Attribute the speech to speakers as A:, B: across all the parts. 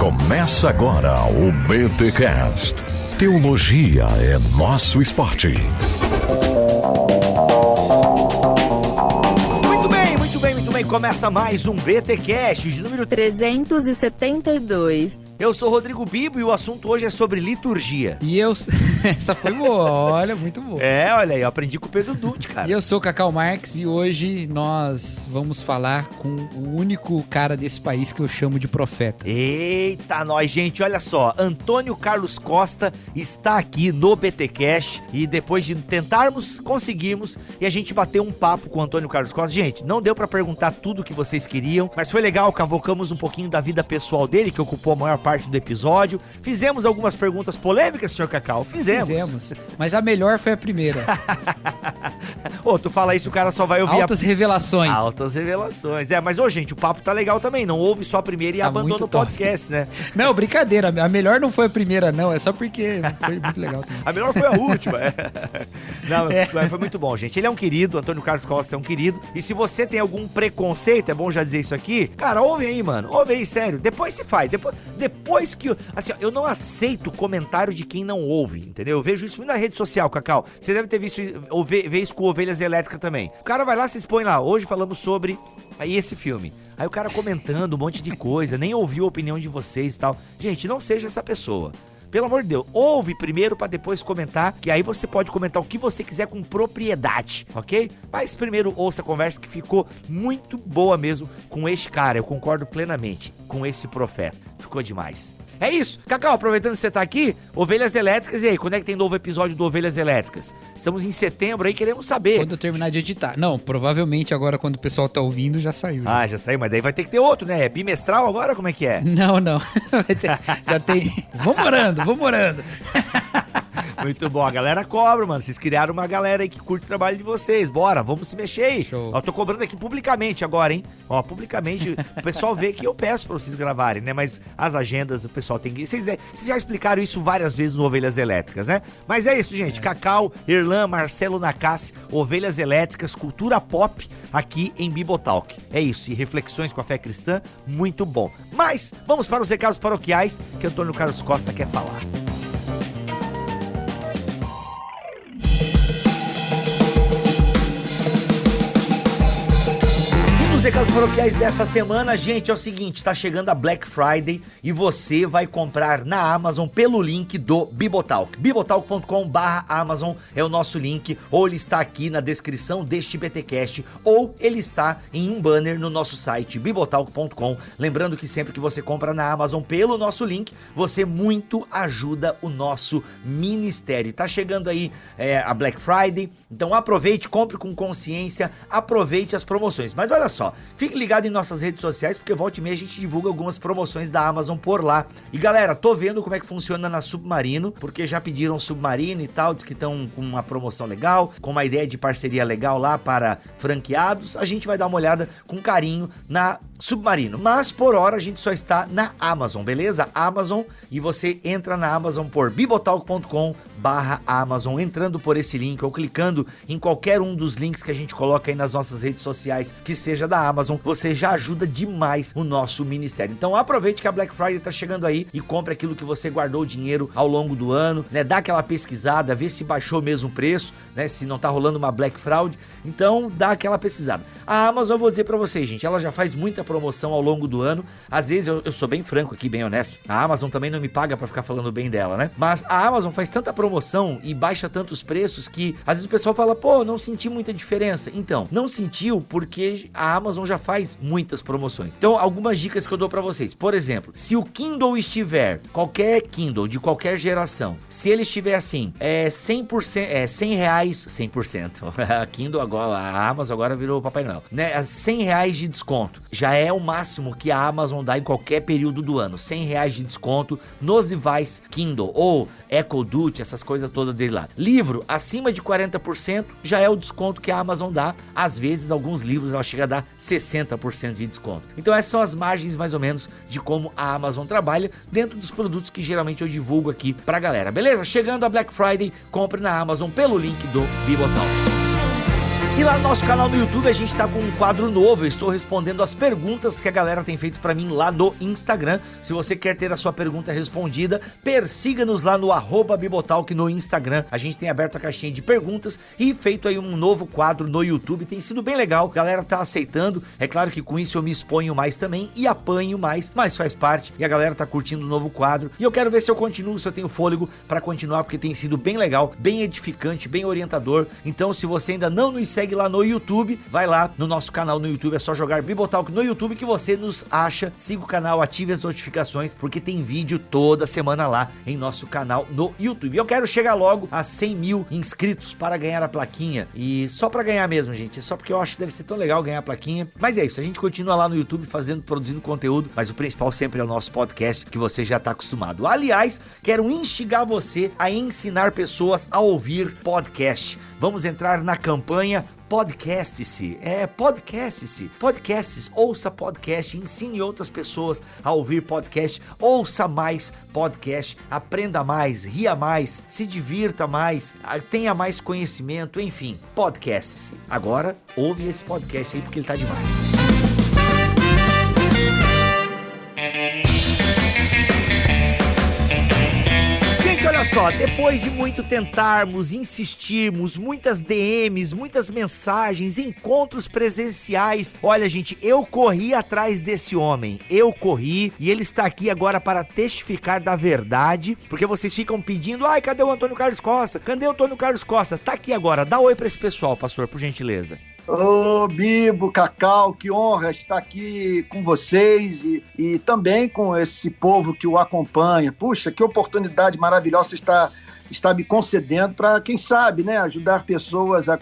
A: Começa agora o BTcast. Teologia é nosso esporte.
B: Muito bem, começa mais um BTcast de número
C: 372.
B: Eu sou Rodrigo Bibo e o assunto hoje é sobre liturgia.
D: E eu... Essa foi boa, olha, muito boa.
B: Olha aí, eu aprendi com o Pedro Dutti, cara.
D: E eu sou o Cacau Marques e hoje nós vamos falar com o único cara desse país que eu chamo de profeta.
B: Eita, nós, gente, olha só, Antônio Carlos Costa está aqui no BTcast e depois de tentarmos, conseguimos, e a gente bateu um papo com o Antônio Carlos Costa. Gente, não deu pra perguntar tudo o que vocês queriam, mas foi legal, cavocamos um pouquinho da vida pessoal dele, que ocupou a maior parte do episódio. Fizemos algumas perguntas polêmicas, senhor Cacau? Fizemos,
D: mas a melhor foi a primeira.
B: Ô, tu fala isso, o cara só vai ouvir
D: Altas revelações.
B: Altas revelações. Mas, gente, o papo tá legal também. Não ouve só a primeira e
D: tá
B: abandona o podcast, né?
D: Não, brincadeira. A melhor não foi a primeira, não. É só porque foi muito legal também.
B: A melhor foi a última. Não, foi muito bom, gente. Ele é um querido, Antônio Carlos Costa é um querido. E se você tem algum preconceito, é bom já dizer isso aqui, cara, ouve aí, mano. Ouve aí, sério. Depois se faz. Depois que... Assim, eu não aceito comentário de quem não ouve, entendeu? Eu vejo isso muito na rede social, Cacau. Você deve ter visto ver isso com Ovelhas Elétricas também. O cara vai lá, se expõe lá. Hoje falamos sobre aí esse filme. Aí o cara comentando um monte de coisa, nem ouviu a opinião de vocês e tal. Gente, não seja essa pessoa. Pelo amor de Deus, ouve primeiro pra depois comentar, que aí você pode comentar o que você quiser com propriedade, ok? Mas primeiro ouça a conversa que ficou muito boa mesmo com este cara, eu concordo plenamente com esse profeta, ficou demais. É isso, Cacau, aproveitando que você tá aqui, Ovelhas Elétricas, e aí, quando é que tem novo episódio do Ovelhas Elétricas? Estamos em setembro aí, queremos saber.
D: Quando eu terminar de editar. Não, provavelmente agora quando o pessoal tá ouvindo já saiu.
B: Ah, já saiu, mas daí vai ter que ter outro, né? É bimestral agora, como é que é?
D: Não. Já tem... Vamos orando.
B: Muito bom, a galera cobra, mano. Vocês criaram uma galera aí que curte o trabalho de vocês. Bora, vamos se mexer aí.
D: Show.
B: Ó, tô cobrando aqui publicamente agora, hein? Ó, publicamente, o pessoal vê que eu peço pra vocês gravarem, né? Mas as agendas, o pessoal tem que... Vocês já explicaram isso várias vezes no Ovelhas Elétricas, né? Mas é isso, gente. Cacau, Erlan, Marcelo Nakassi, Ovelhas Elétricas, cultura pop aqui em Bibotalk. É isso, e reflexões com a fé cristã, muito bom. Mas vamos para os recados paroquiais que Antônio Carlos Costa quer falar. Os recados paroquiais dessa semana, gente, é o seguinte, tá chegando a Black Friday e você vai comprar na Amazon pelo link do Bibotalk. Bibotalk.com/Amazon é o nosso link, ou ele está aqui na descrição deste BTcast, ou ele está em um banner no nosso site, bibotalk.com. Lembrando que sempre que você compra na Amazon pelo nosso link, você muito ajuda o nosso ministério. Tá chegando aí a Black Friday, então aproveite, compre com consciência, aproveite as promoções. Mas olha só, fique ligado em nossas redes sociais, porque volta e meia a gente divulga algumas promoções da Amazon por lá. E galera, tô vendo como é que funciona na Submarino, porque já pediram Submarino e tal, diz que estão com uma promoção legal, com uma ideia de parceria legal lá para franqueados. A gente vai dar uma olhada com carinho na Submarino, mas por hora a gente só está na Amazon, beleza? Amazon, e você entra na Amazon por bibotalk.com/Amazon, entrando por esse link ou clicando em qualquer um dos links que a gente coloca aí nas nossas redes sociais, que seja da Amazon, você já ajuda demais o nosso ministério. Então aproveite que a Black Friday tá chegando aí e compre aquilo que você guardou o dinheiro ao longo do ano, né? Dá aquela pesquisada, vê se baixou mesmo o preço, né? Se não tá rolando uma Black Fraud, então dá aquela pesquisada. A Amazon, eu vou dizer pra vocês, gente, ela já faz muita promoção ao longo do ano. Às vezes eu sou bem franco aqui, bem honesto, a Amazon também não me paga pra ficar falando bem dela, né? Mas a Amazon faz tanta promoção e baixa tantos preços que às vezes o pessoal fala, pô, não senti muita diferença. Então, não sentiu porque a Amazon já faz muitas promoções. Então, algumas dicas que eu dou pra vocês. Por exemplo, se o Kindle estiver, qualquer Kindle de qualquer geração, se ele estiver assim, 100%, 100 reais, 100%, a Kindle agora, a Amazon agora virou o Papai Noel, né? 100 reais de desconto, já é o máximo que a Amazon dá em qualquer período do ano, 100 reais de desconto nos devices Kindle ou Echo Dot, essas coisas todas dele lá. Livro, acima de 40% já é o desconto que a Amazon dá, às vezes alguns livros ela chega a dar 60% de desconto. Então essas são as margens mais ou menos de como a Amazon trabalha dentro dos produtos que geralmente eu divulgo aqui pra galera, beleza? Chegando a Black Friday, compre na Amazon pelo link do Bibotalk. E lá no nosso canal no YouTube a gente tá com um quadro novo. Eu estou respondendo as perguntas que a galera tem feito pra mim lá no Instagram. Se você quer ter a sua pergunta respondida, persiga-nos lá no @Bibotalk no Instagram. A gente tem aberto a caixinha de perguntas e feito aí um novo quadro no YouTube. Tem sido bem legal, a galera tá aceitando. É claro que com isso eu me exponho mais também e apanho mais, mas faz parte e a galera tá curtindo o novo quadro. E eu quero ver se eu continuo, se eu tenho fôlego pra continuar, porque tem sido bem legal, bem edificante, bem orientador. Então, se você ainda não nos segue lá no YouTube, vai lá no nosso canal no YouTube, é só jogar Bibotalk no YouTube que você nos acha, siga o canal, ative as notificações, porque tem vídeo toda semana lá em nosso canal no YouTube. E eu quero chegar logo a 100 mil inscritos para ganhar a plaquinha, e só para ganhar mesmo, gente, é só porque eu acho que deve ser tão legal ganhar a plaquinha, mas é isso, a gente continua lá no YouTube produzindo conteúdo, mas o principal sempre é o nosso podcast, que você já tá acostumado. Aliás, quero instigar você a ensinar pessoas a ouvir podcast. Vamos entrar na campanha Podcast-se, podcasts, ouça podcast, ensine outras pessoas a ouvir podcast, ouça mais podcast, aprenda mais, ria mais, se divirta mais, tenha mais conhecimento, enfim, podcast-se. Agora, ouve esse podcast aí porque ele tá demais. Olha só, depois de muito tentarmos, insistirmos, muitas DMs, muitas mensagens, encontros presenciais, olha gente, eu corri atrás desse homem, e ele está aqui agora para testificar da verdade, porque vocês ficam pedindo, ai, cadê o Antônio Carlos Costa? Cadê o Antônio Carlos Costa? Tá aqui agora, dá oi para esse pessoal, pastor, por gentileza.
C: Ô, Bibo, Cacau, que honra estar aqui com vocês e também com esse povo que o acompanha. Puxa, que oportunidade maravilhosa está me concedendo para, quem sabe, né, ajudar pessoas a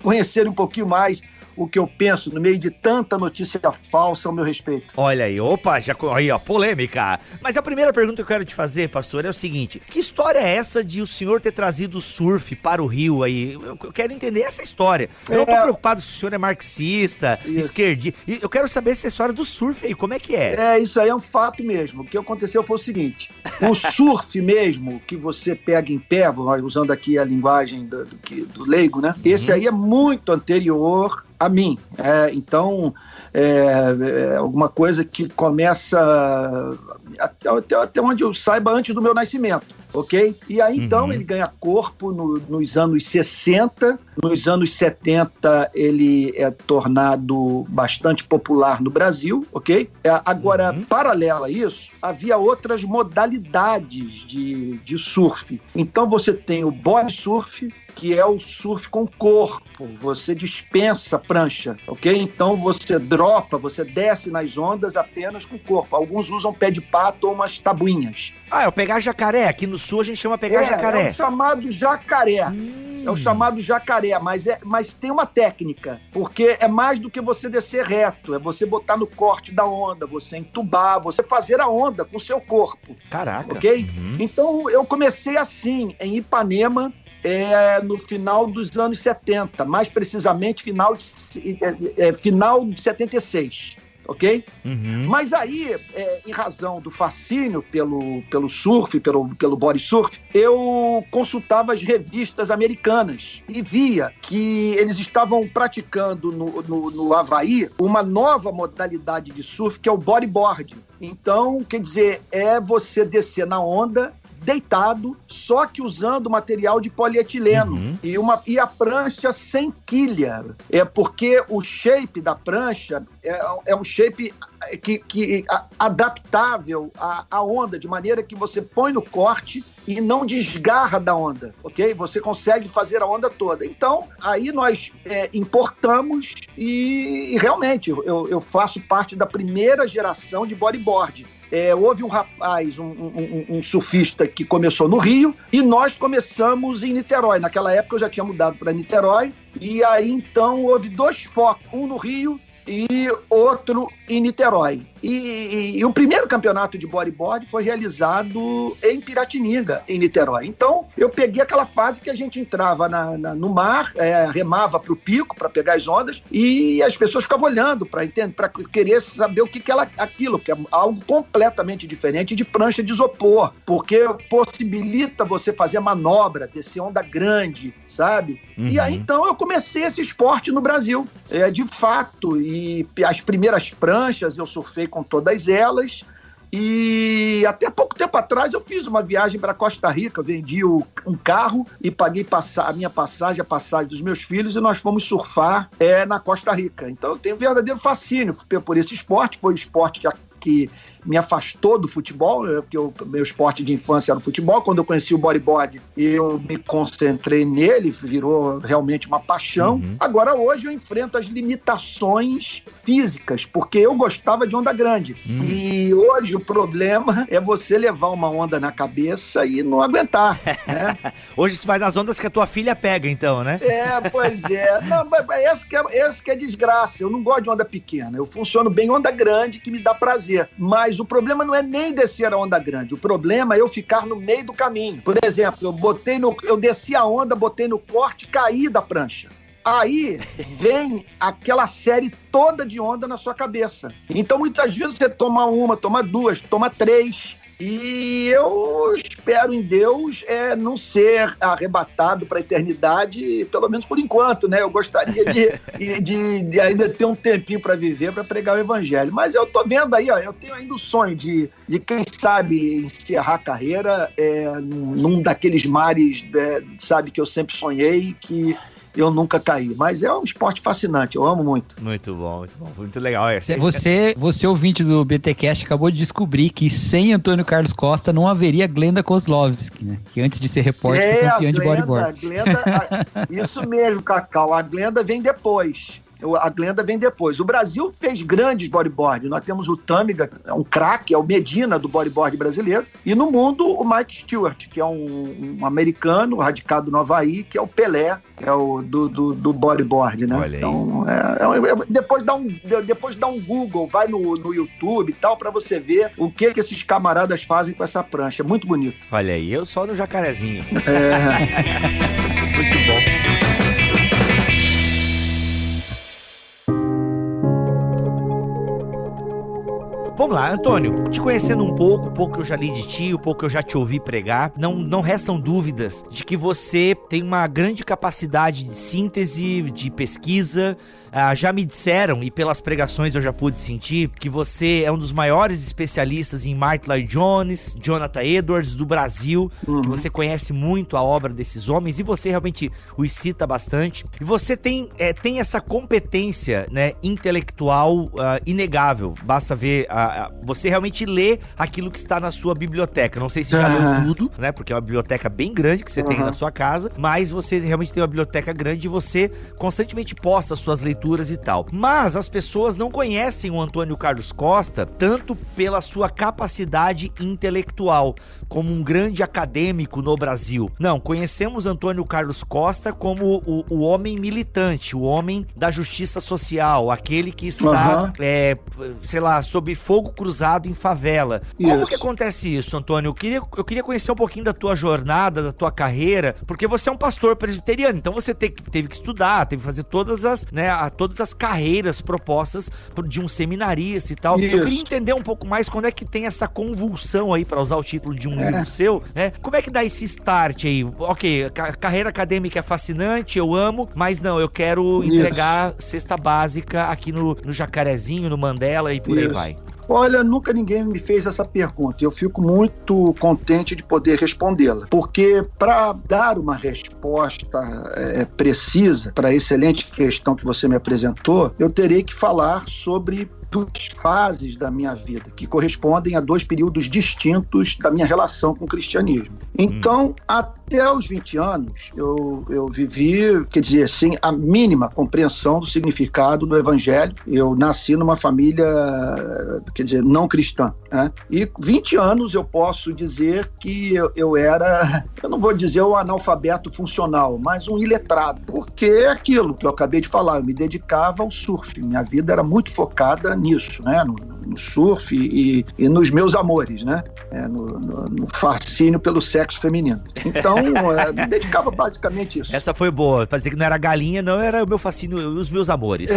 C: conhecerem um pouquinho mais o que eu penso no meio de tanta notícia falsa ao meu respeito.
B: Olha aí, opa, já aí, ó, polêmica. Mas a primeira pergunta que eu quero te fazer, pastor, é o seguinte: que história é essa de o senhor ter trazido o surf para o Rio aí? Eu quero entender essa história. Eu não tô preocupado se o senhor é marxista, esquerdista. Eu quero saber essa história do surf aí, como é que é?
C: Isso aí é um fato mesmo. O que aconteceu foi o seguinte: o surf mesmo, que você pega em pé, usando aqui a linguagem do leigo, né? Esse aí é muito anterior a mim. Então, alguma coisa que começa até onde eu saiba antes do meu nascimento, ok? E aí, então, ele ganha corpo nos anos 60, nos anos 70 ele é tornado bastante popular no Brasil, ok? Agora, paralelo a isso, havia outras modalidades de surf. Então, você tem o body surf, que é o surf com corpo, você dispensa prancha, ok? Então você você desce nas ondas apenas com o corpo. Alguns usam pé de pato ou umas tabuinhas.
B: É o pegar jacaré, aqui no sul a gente chama pegar jacaré.
C: É o chamado jacaré. É o chamado jacaré, mas tem uma técnica, porque é mais do que você descer reto, é você botar no corte da onda, você entubar, você fazer a onda com o seu corpo.
B: Caraca.
C: Ok? Então eu comecei assim, em Ipanema, no final dos anos 70, mais precisamente final de 76, ok? Mas aí, em razão do fascínio pelo surf, pelo body surf, eu consultava as revistas americanas e via que eles estavam praticando no Havaí uma nova modalidade de surf, que é o bodyboard. Então, quer dizer, é você descer na onda deitado, só que usando material de polietileno e a prancha sem quilha. Porque o shape da prancha é um shape adaptável à onda, de maneira que você põe no corte e não desgarra da onda, ok? Você consegue fazer a onda toda. Então, aí nós importamos e realmente eu faço parte da primeira geração de bodyboard. Houve um rapaz, um surfista que começou no Rio e nós começamos em Niterói. Naquela época eu já tinha mudado para Niterói e aí então houve dois focos, um no Rio e outro em Niterói. E o primeiro campeonato de bodyboard foi realizado em Piratininga, em Niterói. Então, eu peguei aquela fase que a gente entrava no mar, remava para o pico para pegar as ondas, e as pessoas ficavam olhando para querer saber o que era aquilo, que é algo completamente diferente de prancha de isopor, porque possibilita você fazer manobra, descer onda grande, sabe? Uhum. E aí, então, eu comecei esse esporte no Brasil, de fato, e as primeiras pranchas eu surfei com todas elas, e até pouco tempo atrás eu fiz uma viagem para Costa Rica, vendi um carro e paguei a minha passagem, a passagem dos meus filhos, e nós fomos surfar na Costa Rica. Então eu tenho um verdadeiro fascínio por esse esporte, foi o esporte que me afastou do futebol, porque meu esporte de infância era o futebol. Quando eu conheci o bodyboard, eu me concentrei nele, virou realmente uma paixão. Uhum. Agora, hoje, eu enfrento as limitações físicas, porque eu gostava de onda grande. Uhum. E hoje o problema é você levar uma onda na cabeça e não aguentar, né?
B: Hoje você vai nas ondas que a tua filha pega, então, né?
C: Pois é. Não, essa que é desgraça. Eu não gosto de onda pequena. Eu funciono bem em onda grande, que me dá prazer. Mas o problema não é nem descer a onda grande, o problema é eu ficar no meio do caminho. Por exemplo, eu desci a onda, botei no corte, caí da prancha. Aí vem aquela série toda de onda na sua cabeça. Então, muitas vezes você toma uma, toma duas, toma três. E eu espero em Deus não ser arrebatado para a eternidade, pelo menos por enquanto, né? Eu gostaria de ainda ter um tempinho para viver, para pregar o evangelho. Mas eu tô vendo aí, eu tenho ainda o sonho de quem sabe encerrar a carreira num daqueles mares, sabe, que eu sempre sonhei, que eu nunca caí. Mas é um esporte fascinante, eu amo muito.
B: Muito bom, muito legal.
D: Você ouvinte do BTcast, acabou de descobrir que sem Antônio Carlos Costa não haveria Glenda Kozlovski, né? Que antes de ser repórter foi campeã de bodyboard.
C: A Glenda, isso mesmo, Cacau, a Glenda vem depois. O Brasil fez grandes bodyboard. Nós temos o Tâmega, é um craque, é o Medina do bodyboard brasileiro. E no mundo, o Mike Stewart, que é um americano radicado no Havaí, que é o Pelé, que é o do bodyboard, né?
B: Olha aí.
C: Então, depois dá um Google, vai no YouTube e tal, pra você ver o que esses camaradas fazem com essa prancha. É muito bonito.
B: Olha aí, eu só no jacarezinho.
C: Muito bom.
B: Vamos lá, Antônio, te conhecendo um pouco que eu já li de ti, o pouco que eu já te ouvi pregar, não restam dúvidas de que você tem uma grande capacidade de síntese, de pesquisa. Já me disseram, e pelas pregações eu já pude sentir, que você é um dos maiores especialistas em Martin Lloyd Jones, Jonathan Edwards do Brasil, que você conhece muito a obra desses homens, e você realmente os cita bastante. E você tem essa competência, né, intelectual inegável. Basta ver, você realmente lê aquilo que está na sua biblioteca. Não sei se já leu tudo, né, porque é uma biblioteca bem grande que você tem na sua casa, mas você realmente tem uma biblioteca grande e você constantemente posta suas leituras e tal. Mas as pessoas não conhecem o Antônio Carlos Costa tanto pela sua capacidade intelectual, como um grande acadêmico no Brasil. Não, conhecemos Antônio Carlos Costa como o homem militante, o homem da justiça social, aquele que está, sob fogo cruzado em favela. Isso. Como que acontece isso, Antônio? Eu queria conhecer um pouquinho da tua jornada, da tua carreira, porque você é um pastor presbiteriano, então você teve que estudar, teve que fazer todas as carreiras propostas de um seminarista e tal. Isso. Eu queria entender um pouco mais quando é que tem essa convulsão aí, para usar o título de um livro seu, né? Como é que dá esse start aí? Ok, carreira acadêmica é fascinante, eu amo, mas não, eu quero entregar cesta básica aqui no Jacarezinho, no Mandela e por aí vai.
C: Olha, nunca ninguém me fez essa pergunta. Eu fico muito contente de poder respondê-la, porque para dar uma resposta precisa para a excelente questão que você me apresentou, eu terei que falar sobre duas fases da minha vida, que correspondem a dois períodos distintos da minha relação com o cristianismo. Então, até os 20 anos, eu vivi, quer dizer, assim, a mínima compreensão do significado do evangelho. Eu nasci numa família, quer dizer, não cristã, né? E 20 anos eu posso dizer que eu era, eu não vou dizer um analfabeto funcional, mas um iletrado, porque é aquilo que eu acabei de falar, eu me dedicava ao surf, minha vida era muito focada nisso, né? no surf e nos meus amores, né? No fascínio pelo sexo feminino. Então, me dedicava basicamente a isso.
B: Essa foi boa, pra dizer que não era galinha, não, era o meu fascínio, os meus amores.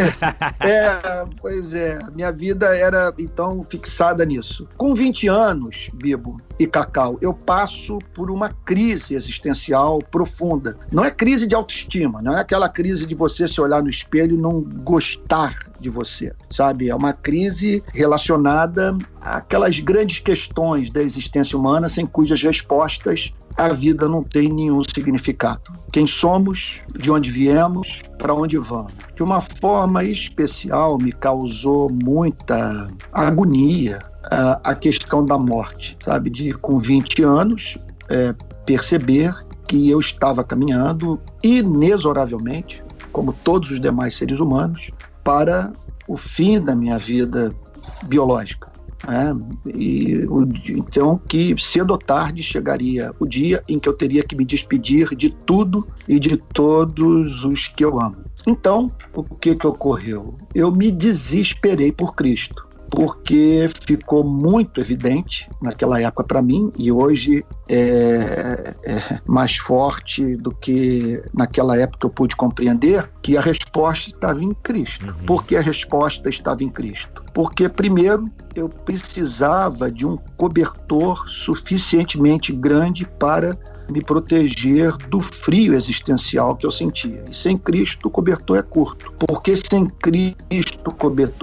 C: Pois é, minha vida era, então, fixada nisso. Com 20 anos, Bibo e Cacau, eu passo por uma crise existencial profunda. Não é crise de autoestima, não é aquela crise de você se olhar no espelho e não gostar de você, sabe? É uma crise relacionada àquelas grandes questões da existência humana sem cujas respostas a vida não tem nenhum significado. Quem somos, de onde viemos, para onde vamos. De uma forma especial me causou muita agonia a questão da morte, sabe? De, com 20 anos, perceber que eu estava caminhando inexoravelmente, como todos os demais seres humanos, para o fim da minha vida biológica. Então, que cedo ou tarde chegaria o dia em que eu teria que me despedir de tudo e de todos os que eu amo. Então, o que ocorreu? Eu me desesperei por Cristo, porque ficou muito evidente naquela época para mim, e hoje é mais forte do que naquela época eu pude compreender, que a resposta estava em Cristo. Por que a resposta estava em Cristo? Porque, primeiro, eu precisava de um cobertor suficientemente grande para me proteger do frio existencial que eu sentia. E sem Cristo o cobertor é curto. Por que sem Cristo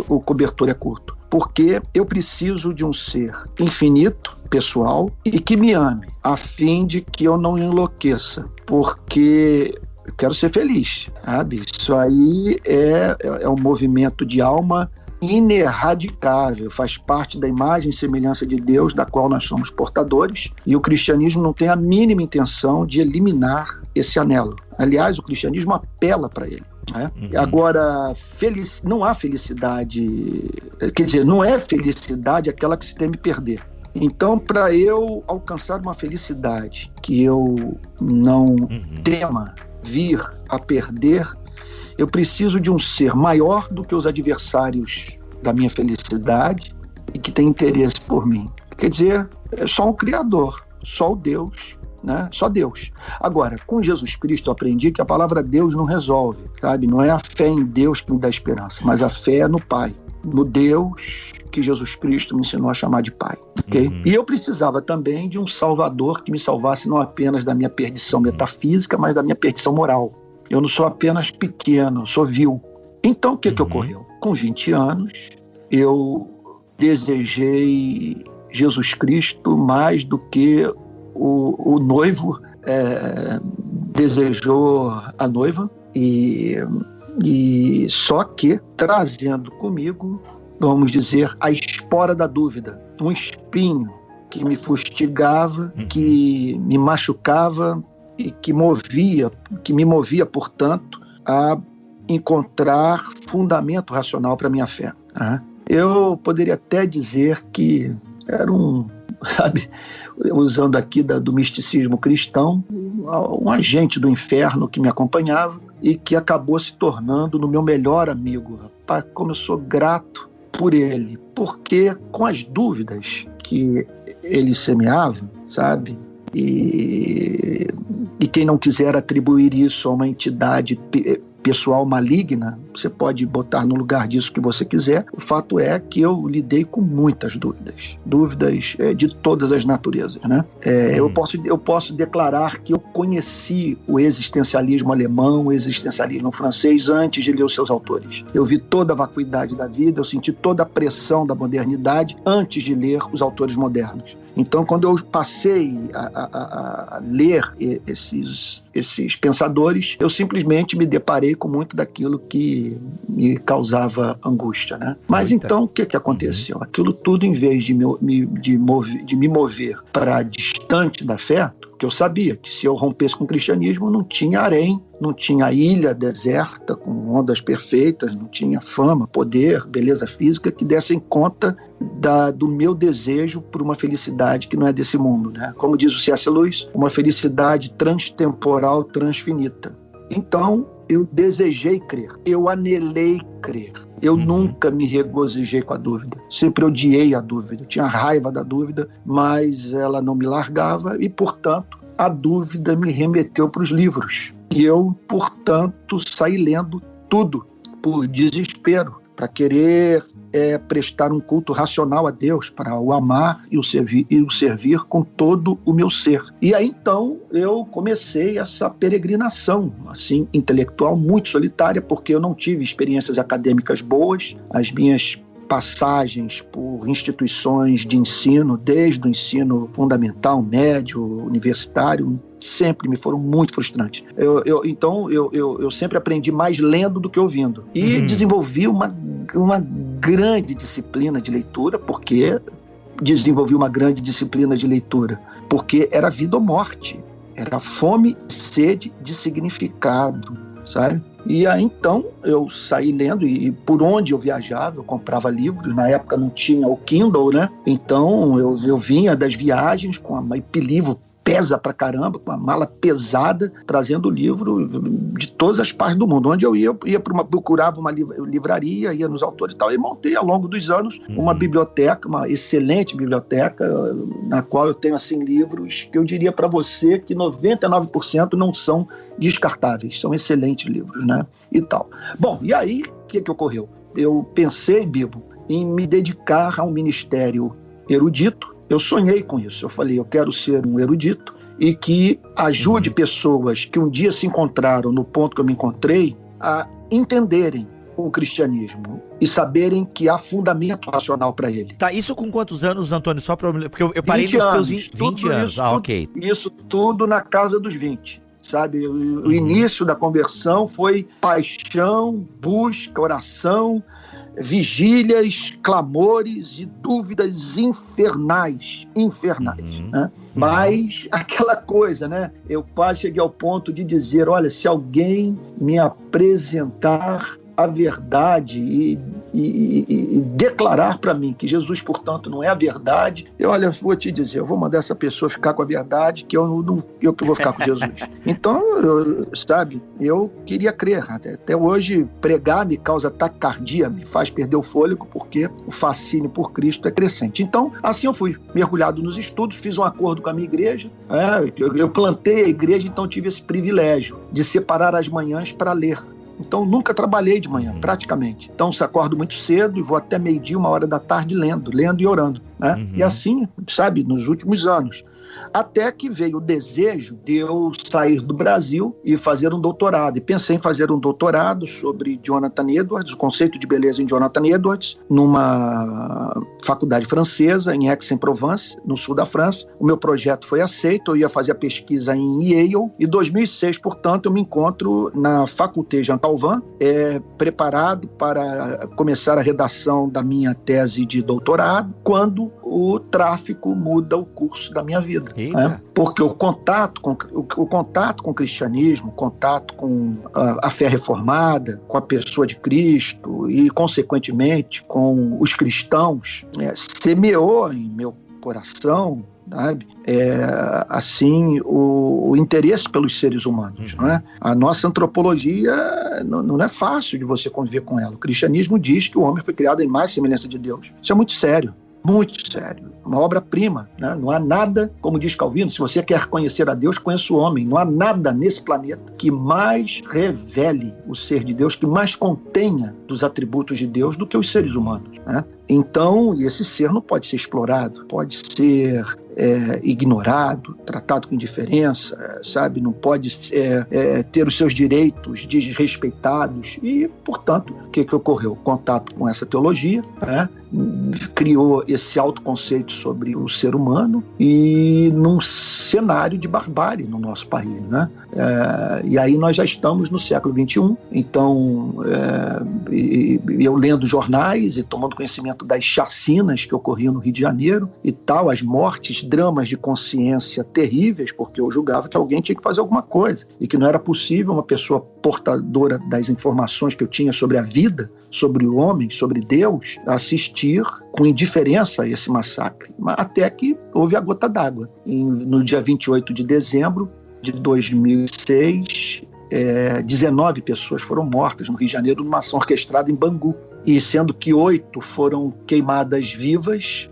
C: o cobertor é curto? Porque eu preciso de um ser infinito, pessoal, e que me ame, a fim de que eu não enlouqueça. Porque eu quero ser feliz, sabe? Isso aí é um movimento de alma ineradicável, faz parte da imagem e semelhança de Deus, da qual nós somos portadores, e o cristianismo não tem a mínima intenção de eliminar esse anelo. Aliás, o cristianismo apela para ele. Agora, não há felicidade, quer dizer, não é felicidade aquela que se teme perder. Então, para eu alcançar uma felicidade que eu não tema vir a perder, eu preciso de um ser maior do que os adversários da minha felicidade e que tem interesse por mim. Quer dizer, é só um Criador, só o Deus, né? Só Deus. Agora, com Jesus Cristo eu aprendi que a palavra Deus não resolve, sabe? Não é a fé em Deus que me dá esperança, mas a fé no Pai, no Deus que Jesus Cristo me ensinou a chamar de Pai. Okay? E eu precisava também de um Salvador que me salvasse não apenas da minha perdição metafísica, mas da minha perdição moral. Eu não sou apenas pequeno, eu sou vil. Então, o que ocorreu? Com 20 anos, eu desejei Jesus Cristo mais do que o noivo desejou a noiva, e só que trazendo comigo, vamos dizer, a espora da dúvida, um espinho que me fustigava, que me machucava, e que me movia, portanto, a encontrar fundamento racional para a minha fé. Eu poderia até dizer que era sabe, usando aqui do misticismo cristão, um agente do inferno que me acompanhava e que acabou se tornando no meu melhor amigo. Rapaz, como eu sou grato por ele, porque com as dúvidas que ele semeava, sabe, e quem não quiser atribuir isso a uma entidade pessoal maligna, você pode botar no lugar disso que você quiser. O fato é que eu lidei com muitas dúvidas de todas as naturezas, né? Eu posso declarar que eu conheci o existencialismo alemão, o existencialismo francês antes de ler os seus autores. Eu vi toda a vacuidade da vida, eu senti toda a pressão da modernidade antes de ler os autores modernos. Então, quando eu passei a ler esses pensadores, eu simplesmente me deparei com muito daquilo que me causava angústia, né? Mas então, o que aconteceu? Aquilo tudo, em vez de me mover para distante da fé, porque eu sabia que se eu rompesse com o cristianismo, não tinha harém, não tinha ilha deserta com ondas perfeitas, não tinha fama, poder, beleza física que dessem conta do meu desejo por uma felicidade que não é desse mundo, né? Como diz o C.S. Lewis, uma felicidade transtemporal, transfinita. Então, eu desejei crer, eu anelei crer. Eu nunca me regozijei com a dúvida. Sempre odiei a dúvida. Eu tinha raiva da dúvida, mas ela não me largava e, portanto, a dúvida me remeteu para os livros. E eu, portanto, saí lendo tudo por desespero, para querer prestar um culto racional a Deus, para o amar e o servir com todo o meu ser. E aí, então, eu comecei essa peregrinação, assim, intelectual, muito solitária, porque eu não tive experiências acadêmicas boas. As minhas passagens por instituições de ensino, desde o ensino fundamental, médio, universitário, sempre me foram muito frustrantes. Então, eu sempre aprendi mais lendo do que ouvindo. E desenvolvi uma grande disciplina de leitura, porque era vida ou morte. Era fome e sede de significado, sabe? E aí, então, eu saí lendo e por onde eu viajava, eu comprava livros. Na época não tinha o Kindle, né? Então, eu vinha das viagens com livro pesa pra caramba, com uma mala pesada, trazendo livro de todas as partes do mundo. Onde eu ia procurava uma livraria, ia nos autores e tal, e montei ao longo dos anos uma biblioteca, uma excelente biblioteca, na qual eu tenho, assim, livros que eu diria para você que 99% não são descartáveis, são excelentes livros, né? E tal. Bom, e aí, o que ocorreu? Eu pensei, Bibo, em me dedicar a um ministério erudito. Eu sonhei com isso. Eu falei, eu quero ser um erudito e que ajude pessoas que um dia se encontraram no ponto que eu me encontrei a entenderem o cristianismo e saberem que há fundamento racional para ele.
B: Tá, isso com quantos anos, Antônio? Só para porque eu parei nos teus 20 anos.
C: Isso,
B: ok.
C: Isso tudo na casa dos 20. Sabe, o início da conversão foi paixão, busca, oração, vigílias, clamores e dúvidas infernais, né? Mas aquela coisa, né? Eu quase cheguei ao ponto de dizer, olha, se alguém me apresentar a verdade e declarar para mim que Jesus, portanto, não é a verdade, olha, vou te dizer, eu vou mandar essa pessoa ficar com a verdade, que eu que vou ficar com Jesus. Então, eu queria crer. Até hoje, pregar me causa taquicardia, me faz perder o fôlego, porque o fascínio por Cristo é crescente. Então, assim eu fui, mergulhado nos estudos, fiz um acordo com a minha igreja, eu plantei a igreja, então tive esse privilégio de separar as manhãs para ler. Então, nunca trabalhei de manhã, praticamente. Então, se acordo muito cedo e vou até meio-dia, 1h da tarde, lendo e orando, né? E assim, sabe, nos últimos anos. Até que veio o desejo de eu sair do Brasil e fazer um doutorado. E pensei em fazer um doutorado sobre Jonathan Edwards, o conceito de beleza em Jonathan Edwards, numa faculdade francesa, em Aix-en-Provence, no sul da França. O meu projeto foi aceito, eu ia fazer a pesquisa em Yale. Em 2006, portanto, eu me encontro na Faculté Jean Calvin, preparado para começar a redação da minha tese de doutorado, quando o tráfico muda o curso da minha vida. Né? Porque o contato com o cristianismo, o contato com a fé reformada, com a pessoa de Cristo e, consequentemente, com os cristãos, semeou em meu coração, sabe? Assim, o interesse pelos seres humanos. Né? A nossa antropologia não é fácil de você conviver com ela. O cristianismo diz que o homem foi criado em imagem e semelhança de Deus. Isso é muito sério. Muito sério, uma obra-prima, né? Não há nada, como diz Calvino, se você quer conhecer a Deus, conheça o homem. Não há nada nesse planeta que mais revele o ser de Deus, que mais contenha dos atributos de Deus do que os seres humanos, né? Então, esse ser não pode ser explorado, pode ser ignorado, tratado com indiferença, sabe? Não pode ter os seus direitos desrespeitados e, portanto, o que ocorreu? O contato com essa teologia, né? Criou esse autoconceito sobre o ser humano e num cenário de barbárie no nosso país, né? E aí nós já estamos no século XXI, então eu lendo jornais e tomando conhecimento das chacinas que ocorriam no Rio de Janeiro e tal, as mortes, dramas de consciência terríveis, porque eu julgava que alguém tinha que fazer alguma coisa e que não era possível uma pessoa portadora das informações que eu tinha sobre a vida, sobre o homem, sobre Deus, assistir com indiferença a esse massacre. Até que houve a gota d'água. No dia 28 de dezembro de 2006, 19 pessoas foram mortas no Rio de Janeiro numa ação orquestrada em Bangu, e sendo que 8 foram queimadas vivas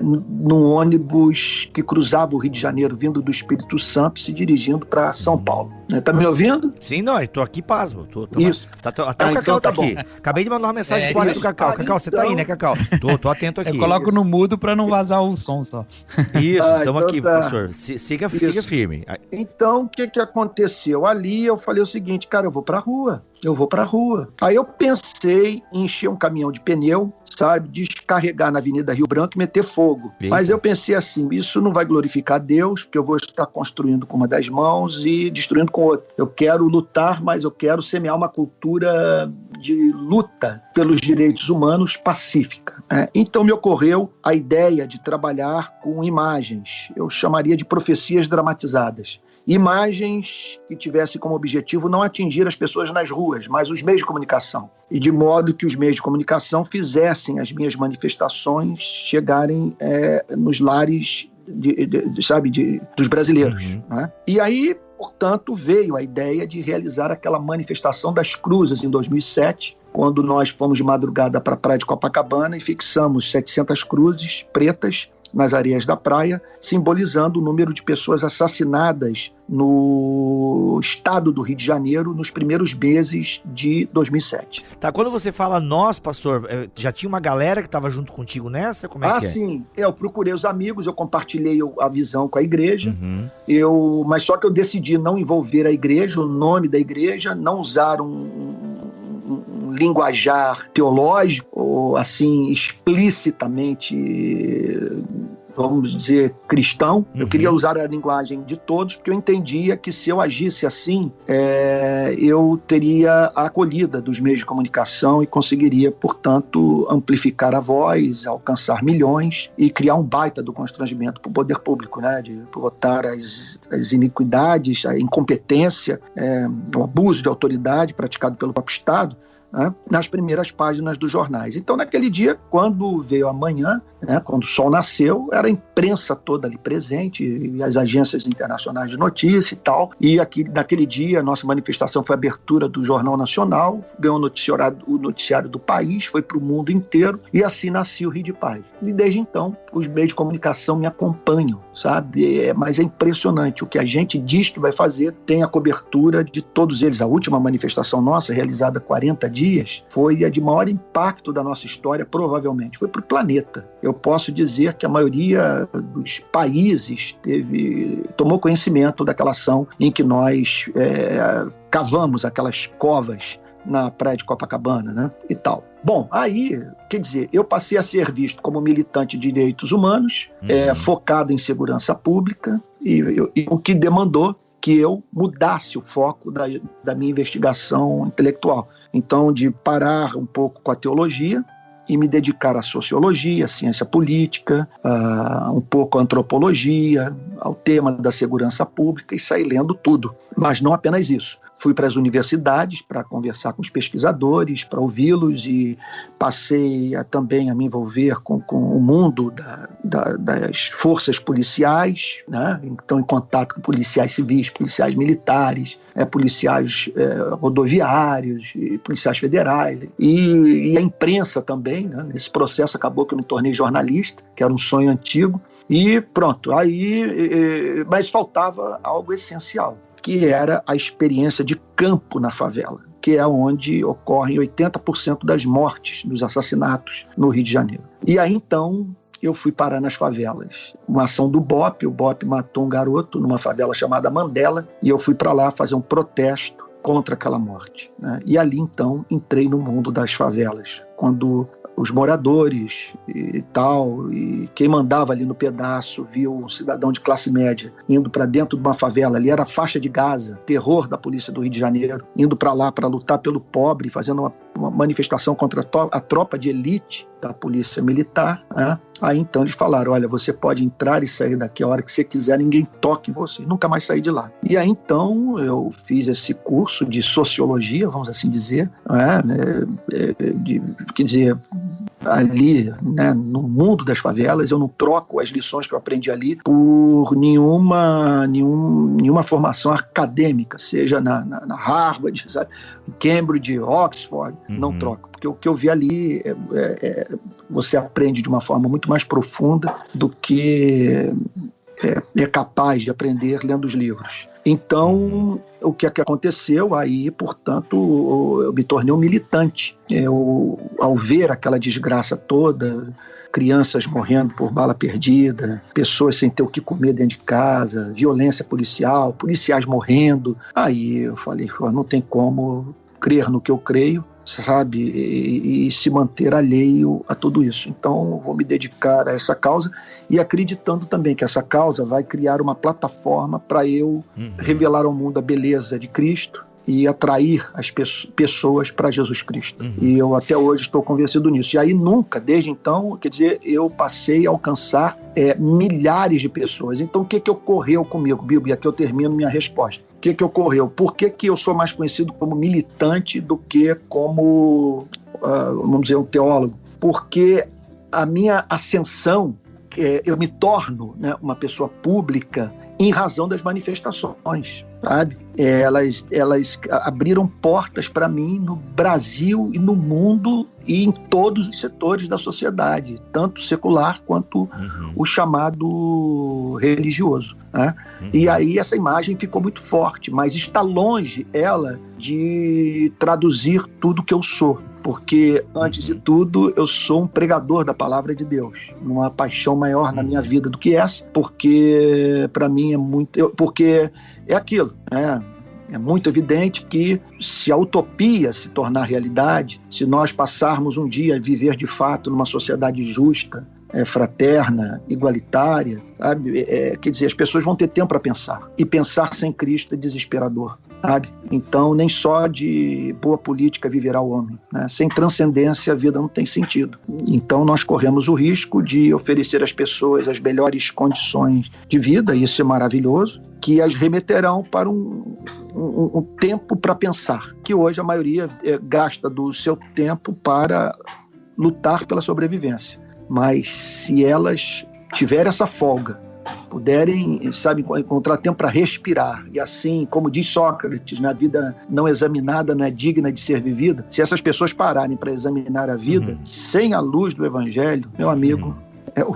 C: num ônibus que cruzava o Rio de Janeiro vindo do Espírito Santo se dirigindo para São Paulo. Tá me ouvindo?
B: Sim, não, eu tô aqui pasmo.
C: Isso.
B: Até o Cacau
C: então
B: tá
C: bom.
B: aqui. Acabei de mandar uma mensagem pro WhatsApp do Cacau. Cacau, você tá aí, né, Cacau? Tô atento aqui.
D: Eu coloco no mudo pra não vazar o som só.
B: Isso, estamos aqui,
C: tá.
B: professor. Siga firme.
C: Então, o que aconteceu? Ali eu falei o seguinte, cara, eu vou pra rua. Aí eu pensei em encher um caminhão de pneu, sabe, descarregar na Avenida Rio Branco e meter fogo.
B: Eita.
C: Mas eu pensei assim, isso não vai glorificar Deus, porque eu vou estar construindo com uma das mãos e destruindo com outra. Eu quero lutar, mas eu quero semear uma cultura de luta pelos direitos humanos pacífica. Então me ocorreu a ideia de trabalhar com imagens. Eu chamaria de profecias dramatizadas. Imagens que tivessem como objetivo não atingir as pessoas nas ruas, mas os meios de comunicação. E de modo que os meios de comunicação fizessem as minhas manifestações chegarem nos lares dos brasileiros. Né? E aí, portanto, veio a ideia de realizar aquela manifestação das cruzes em 2007, quando nós fomos de madrugada para a praia de Copacabana e fixamos 700 cruzes pretas nas areias da praia, simbolizando o número de pessoas assassinadas no estado do Rio de Janeiro nos primeiros meses de 2007.
B: Tá, quando você fala nós, pastor, já tinha uma galera que estava junto contigo nessa? Como é que é?
C: Sim. Eu procurei os amigos, eu compartilhei a visão com a igreja, mas só que eu decidi não envolver a igreja, o nome da igreja, não usar um linguajar teológico, ou assim, explicitamente, vamos dizer, cristão. Eu queria usar a linguagem de todos, porque eu entendia que se eu agisse assim, eu teria a acolhida dos meios de comunicação e conseguiria, portanto, amplificar a voz, alcançar milhões e criar um baita do constrangimento para o poder público, né? De botar as iniquidades, a incompetência, o abuso de autoridade praticado pelo próprio Estado, nas primeiras páginas dos jornais. Então, naquele dia, quando veio a manhã, quando o sol nasceu, era a imprensa toda ali presente, e as agências internacionais de notícia e tal, e naquele dia a nossa manifestação foi a abertura do Jornal Nacional, ganhou o noticiário do país, foi para o mundo inteiro, e assim nasceu o Rio de Paz. E desde então, os meios de comunicação me acompanham, sabe? Mas é impressionante, o que a gente diz que vai fazer tem a cobertura de todos eles. A última manifestação nossa, realizada há 40 dias, foi a de maior impacto da nossa história, provavelmente. Foi para o planeta. Eu posso dizer que a maioria dos países tomou conhecimento daquela ação em que nós cavamos aquelas covas na praia de Copacabana, né? E tal. Bom, aí, quer dizer, eu passei a ser visto como militante de direitos humanos, focado em segurança pública, e o que demandou que eu mudasse o foco da minha investigação intelectual. Então, de parar um pouco com a teologia e me dedicar à sociologia, à ciência política, um pouco à antropologia, ao tema da segurança pública e sair lendo tudo. Mas não apenas isso. Fui para as universidades para conversar com os pesquisadores, para ouvi-los, e passei também a me envolver com o mundo das forças policiais, né? Então, em contato com policiais civis, policiais militares, policiais rodoviários, e policiais federais, e a imprensa também, né? Nesse processo acabou que eu me tornei jornalista, que era um sonho antigo, e pronto. Mas faltava algo essencial, que era a experiência de campo na favela, que é onde ocorrem 80% das mortes, dos assassinatos no Rio de Janeiro. E aí, então, eu fui parar nas favelas. Uma ação do BOPE, o BOPE matou um garoto numa favela chamada Mandela, e eu fui para lá fazer um protesto contra aquela morte, né? E ali, então, entrei no mundo das favelas, quando os moradores e tal, e quem mandava ali no pedaço, viu um cidadão de classe média indo para dentro de uma favela, ali era a faixa de Gaza, terror da polícia do Rio de Janeiro, indo para lá para lutar pelo pobre, fazendo uma manifestação contra a tropa de elite da polícia militar, né? Aí então eles falaram, olha, você pode entrar e sair daqui a hora que você quiser, ninguém toque em você, nunca mais sair de lá. E aí então eu fiz esse curso de sociologia, vamos assim dizer, quer dizer, ali, né, no mundo das favelas, eu não troco as lições que eu aprendi ali por nenhuma formação acadêmica, seja na Harvard, sabe, Cambridge, Oxford, não troco, porque o que eu vi ali você aprende de uma forma muito mais profunda do que é capaz de aprender lendo os livros. Então, o que aconteceu aí, portanto, eu me tornei um militante. Ao ver aquela desgraça toda, crianças morrendo por bala perdida, pessoas sem ter o que comer dentro de casa, violência policial, policiais morrendo, aí eu falei, não tem como crer no que eu creio, sabe, e se manter alheio a tudo isso. Então, eu vou me dedicar a essa causa e acreditando também que essa causa vai criar uma plataforma para eu revelar ao mundo a beleza de Cristo e atrair as pessoas para Jesus Cristo. E eu até hoje estou convencido nisso. E aí nunca, desde então, quer dizer, eu passei a alcançar milhares de pessoas. Então, o que ocorreu comigo, Bibo? E aqui eu termino minha resposta. O que ocorreu? Por que eu sou mais conhecido como militante do que como, vamos dizer, um teólogo? Porque a minha ascensão, eu me torno, né, uma pessoa pública em razão das manifestações, sabe? Elas abriram portas para mim no Brasil e no mundo e em todos os setores da sociedade, tanto secular quanto o chamado religioso, né? E aí essa imagem ficou muito forte, mas está longe ela de traduzir tudo que eu sou. Porque, antes de tudo, eu sou um pregador da palavra de Deus. Não há paixão maior na minha vida do que essa, porque, para mim, porque é aquilo, né? É muito evidente que, se a utopia se tornar realidade, se nós passarmos um dia a viver de fato numa sociedade justa, fraterna, igualitária, sabe? Quer dizer, as pessoas vão ter tempo para pensar. E pensar sem Cristo é desesperador, sabe? Então, nem só de boa política viverá o homem, né? Sem transcendência, a vida não tem sentido. Então, nós corremos o risco de oferecer às pessoas as melhores condições de vida, e isso é maravilhoso, que as remeterão para um tempo para pensar, que hoje a maioria gasta do seu tempo para lutar pela sobrevivência. Mas se elas tiverem essa folga, puderem, sabe, encontrar tempo para respirar, e assim, como diz Sócrates, na vida não examinada não é digna de ser vivida, se essas pessoas pararem para examinar a vida sem a luz do Evangelho, meu amigo,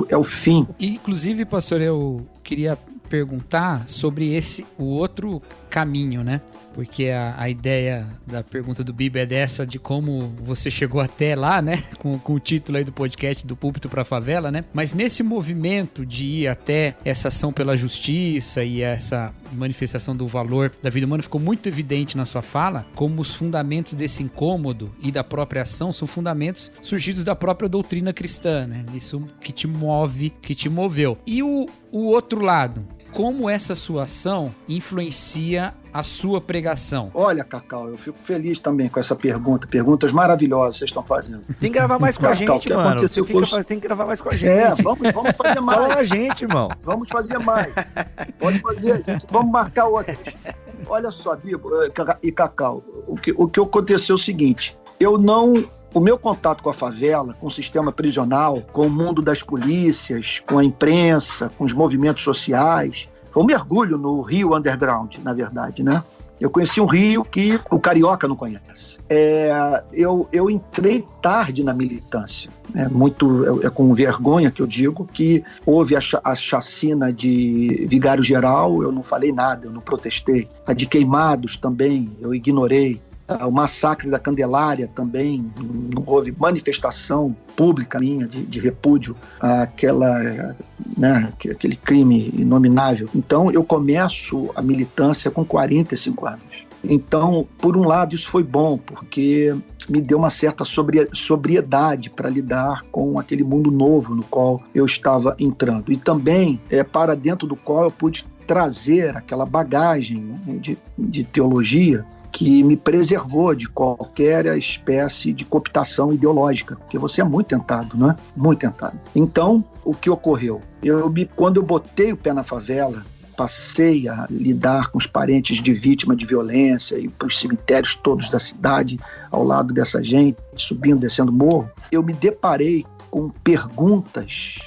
C: é o fim.
D: Inclusive, pastor, eu queria perguntar sobre o outro caminho, né? Porque a ideia da pergunta do Bibo é dessa, de como você chegou até lá, né? Com o título aí do podcast, Do Púlpito para a Favela, né? Mas nesse movimento de ir até essa ação pela justiça e essa manifestação do valor da vida humana, ficou muito evidente na sua fala como os fundamentos desse incômodo e da própria ação são fundamentos surgidos da própria doutrina cristã, né? Isso que te move, que te moveu. E o outro lado, como essa sua ação influencia a sua pregação?
C: Olha, Cacau, eu fico feliz também com essa pergunta. Perguntas maravilhosas vocês estão fazendo.
B: Tem que gravar mais com a gente, mano. Tem que gravar mais com a gente.
C: Vamos fazer mais.
B: Fala a gente, irmão.
C: Vamos fazer mais. Pode fazer, gente. Vamos marcar outras. Olha só, Bibo e Cacau, o que aconteceu é o seguinte, o meu contato com a favela, com o sistema prisional, com o mundo das polícias, com a imprensa, com os movimentos sociais, foi um mergulho no Rio Underground, na verdade, né? Eu conheci um Rio que o carioca não conhece. Eu entrei tarde na militância. É com vergonha que eu digo que houve a chacina de Vigário Geral, eu não falei nada, eu não protestei. A de Queimados também, eu ignorei. O massacre da Candelária também, não houve manifestação pública minha de repúdio àquele crime inominável. Então, eu começo a militância com 45 anos. Então, por um lado, isso foi bom, porque me deu uma certa sobriedade para lidar com aquele mundo novo no qual eu estava entrando. E também para dentro do qual eu pude trazer aquela bagagem, né, de teologia, que me preservou de qualquer espécie de cooptação ideológica, porque você é muito tentado, não é? Muito tentado. Então, o que ocorreu? Quando eu botei o pé na favela, passei a lidar com os parentes de vítima de violência e para os cemitérios todos da cidade, ao lado dessa gente, subindo, descendo morro, eu me deparei com perguntas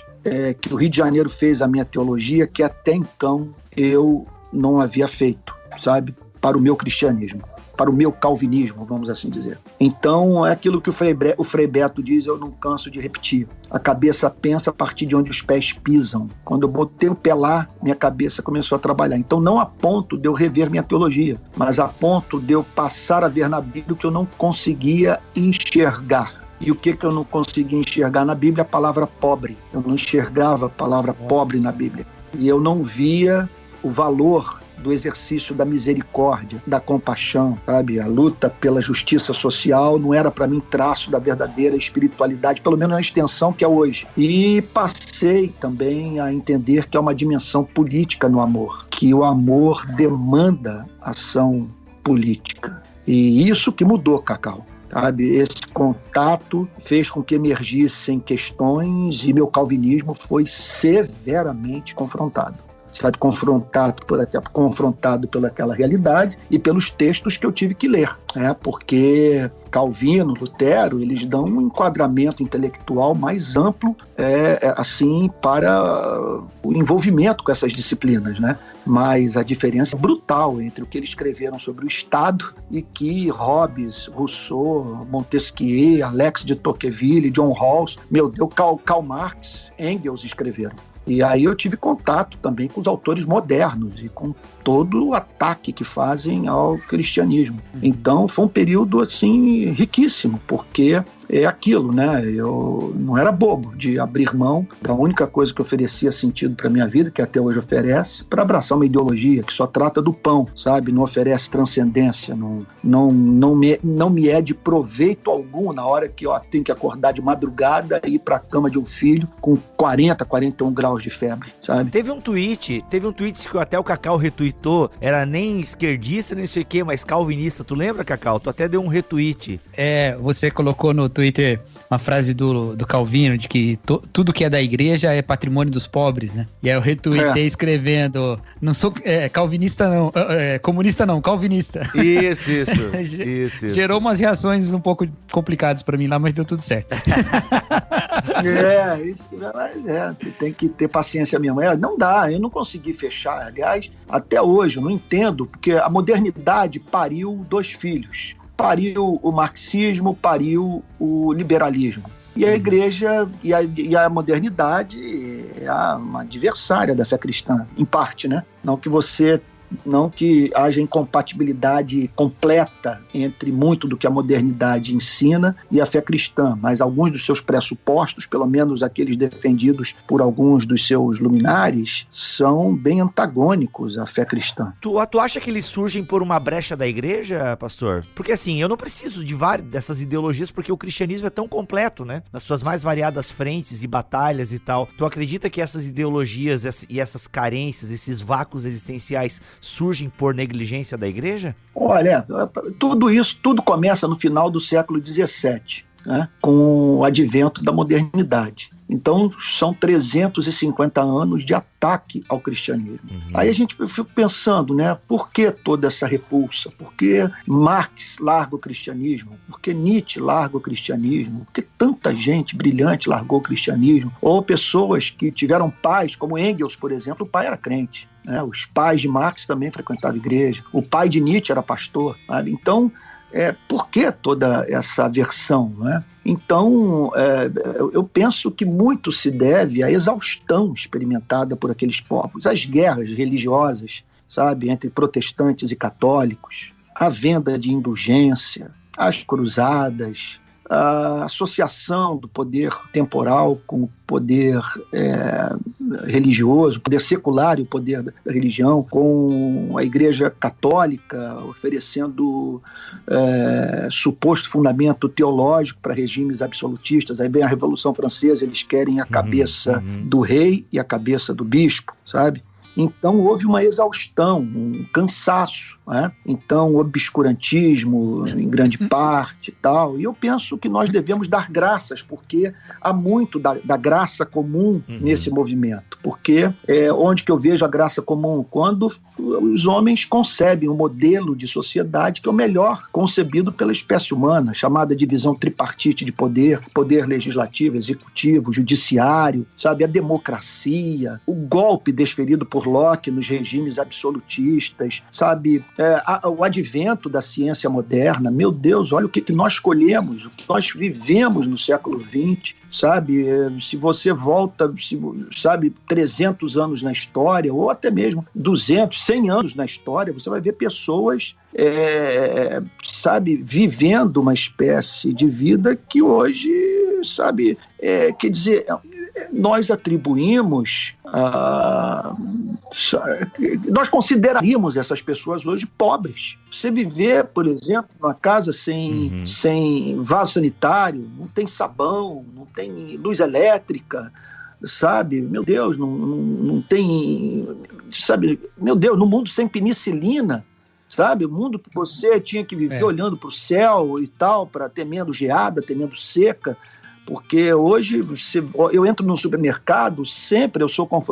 C: que o Rio de Janeiro fez à minha teologia que até então eu não havia feito, sabe? Para o meu cristianismo, para o meu calvinismo, vamos assim dizer. Então, é aquilo que o Frei Beto diz, eu não canso de repetir. A cabeça pensa a partir de onde os pés pisam. Quando eu botei o pé lá, minha cabeça começou a trabalhar. Então, não a ponto de eu rever minha teologia, mas a ponto de eu passar a ver na Bíblia o que eu não conseguia enxergar. E o que eu não conseguia enxergar na Bíblia? A palavra pobre. Eu não enxergava a palavra pobre na Bíblia. E eu não via o valor do exercício da misericórdia, da compaixão, sabe? A luta pela justiça social não era para mim traço da verdadeira espiritualidade, pelo menos na extensão que é hoje. E passei também a entender que há uma dimensão política no amor, que o amor demanda ação política. E isso que mudou, Cacau. Sabe, esse contato fez com que emergissem questões e meu calvinismo foi severamente confrontado. Sabe, confrontado pelaquela realidade e pelos textos que eu tive que ler, porque Calvino, Lutero, eles dão um enquadramento intelectual mais amplo, assim, para o envolvimento com essas disciplinas, né? Mas a diferença é brutal entre o que eles escreveram sobre o Estado e que Hobbes, Rousseau, Montesquieu, Alex de Tocqueville, John Rawls, meu Deus, Karl Marx, Engels escreveram. E aí eu tive contato também com os autores modernos e com todo o ataque que fazem ao cristianismo. Então foi um período assim riquíssimo, porque é aquilo, né? Eu não era bobo de abrir mão da única coisa que oferecia sentido para minha vida, que até hoje oferece, para abraçar uma ideologia que só trata do pão, sabe? Não oferece transcendência, não me é de proveito algum na hora que eu tenho que acordar de madrugada e ir para a cama de um filho com 41 graus de febre, sabe?
B: Teve um tweet que até o Cacau retweetou, era nem esquerdista, nem sei o que, mas calvinista. Tu lembra, Cacau? Tu até deu um retweet.
D: Você colocou no Twitter uma frase do Calvino, de que tudo que é da igreja é patrimônio dos pobres, né? E aí eu retuitei escrevendo, não sou calvinista não, comunista não, calvinista. Isso. Gerou umas reações um pouco complicadas pra mim lá, mas deu tudo certo.
C: Tem que ter paciência mesmo. Não dá, eu não consegui fechar. Aliás, até hoje eu não entendo, porque a modernidade pariu 2 filhos. Pariu o marxismo, pariu o liberalismo. E a igreja e a modernidade é uma adversária da fé cristã, em parte, né? Não que haja incompatibilidade completa entre muito do que a modernidade ensina e a fé cristã, mas alguns dos seus pressupostos, pelo menos aqueles defendidos por alguns dos seus luminares, são bem antagônicos à fé cristã.
B: Tu acha que eles surgem por uma brecha da igreja, pastor? Porque assim, eu não preciso de várias dessas ideologias, porque o cristianismo é tão completo, né? Nas suas mais variadas frentes e batalhas e tal. Tu acredita que essas ideologias e essas carências, esses vácuos existenciais surgem por negligência da igreja?
C: Olha, tudo começa no final do século XVII, né, com o advento da modernidade. Então, são 350 anos de ataque ao cristianismo. Aí a gente fica pensando, né, por que toda essa repulsa? Por que Marx larga o cristianismo? Por que Nietzsche larga o cristianismo? Por que tanta gente brilhante largou o cristianismo? Ou pessoas que tiveram pais, como Engels, por exemplo, o pai era crente. Os pais de Marx também frequentavam a igreja. O pai de Nietzsche era pastor. Sabe? Então, por que toda essa aversão? Né? Então, eu penso que muito se deve à exaustão experimentada por aqueles povos, às guerras religiosas, sabe, entre protestantes e católicos, a venda de indulgência, as cruzadas, a associação do poder temporal com o poder religioso, o poder secular e o poder da religião, com a Igreja Católica oferecendo suposto fundamento teológico para regimes absolutistas. Aí vem a Revolução Francesa, eles querem a cabeça do rei e a cabeça do bispo, sabe? Então houve uma exaustão, um cansaço, né? Então obscurantismo em grande parte e tal. E eu penso que nós devemos dar graças, porque há muito da graça comum nesse movimento. Porque onde que eu vejo a graça comum? Quando os homens concebem um modelo de sociedade que é o melhor concebido pela espécie humana, chamada divisão tripartite de poder legislativo, executivo, judiciário, sabe? A democracia, o golpe desferido por Locke nos regimes absolutistas, sabe? O advento da ciência moderna. Meu Deus, olha o que nós escolhemos, o que nós vivemos no século XX, sabe? Se você volta, sabe, 300 anos na história, ou até mesmo 200, 100 anos na história, você vai ver pessoas, sabe, vivendo uma espécie de vida que hoje, sabe, quer dizer, nós atribuímos, nós consideraríamos essas pessoas hoje pobres. Você viver, por exemplo, numa casa sem vaso sanitário, não tem sabão, não tem luz elétrica, sabe? Meu Deus, não tem, sabe? Meu Deus, no mundo sem penicilina, sabe? O mundo que você tinha que viver olhando para o céu e tal, para temendo geada, temendo seca. Porque hoje eu entro no supermercado,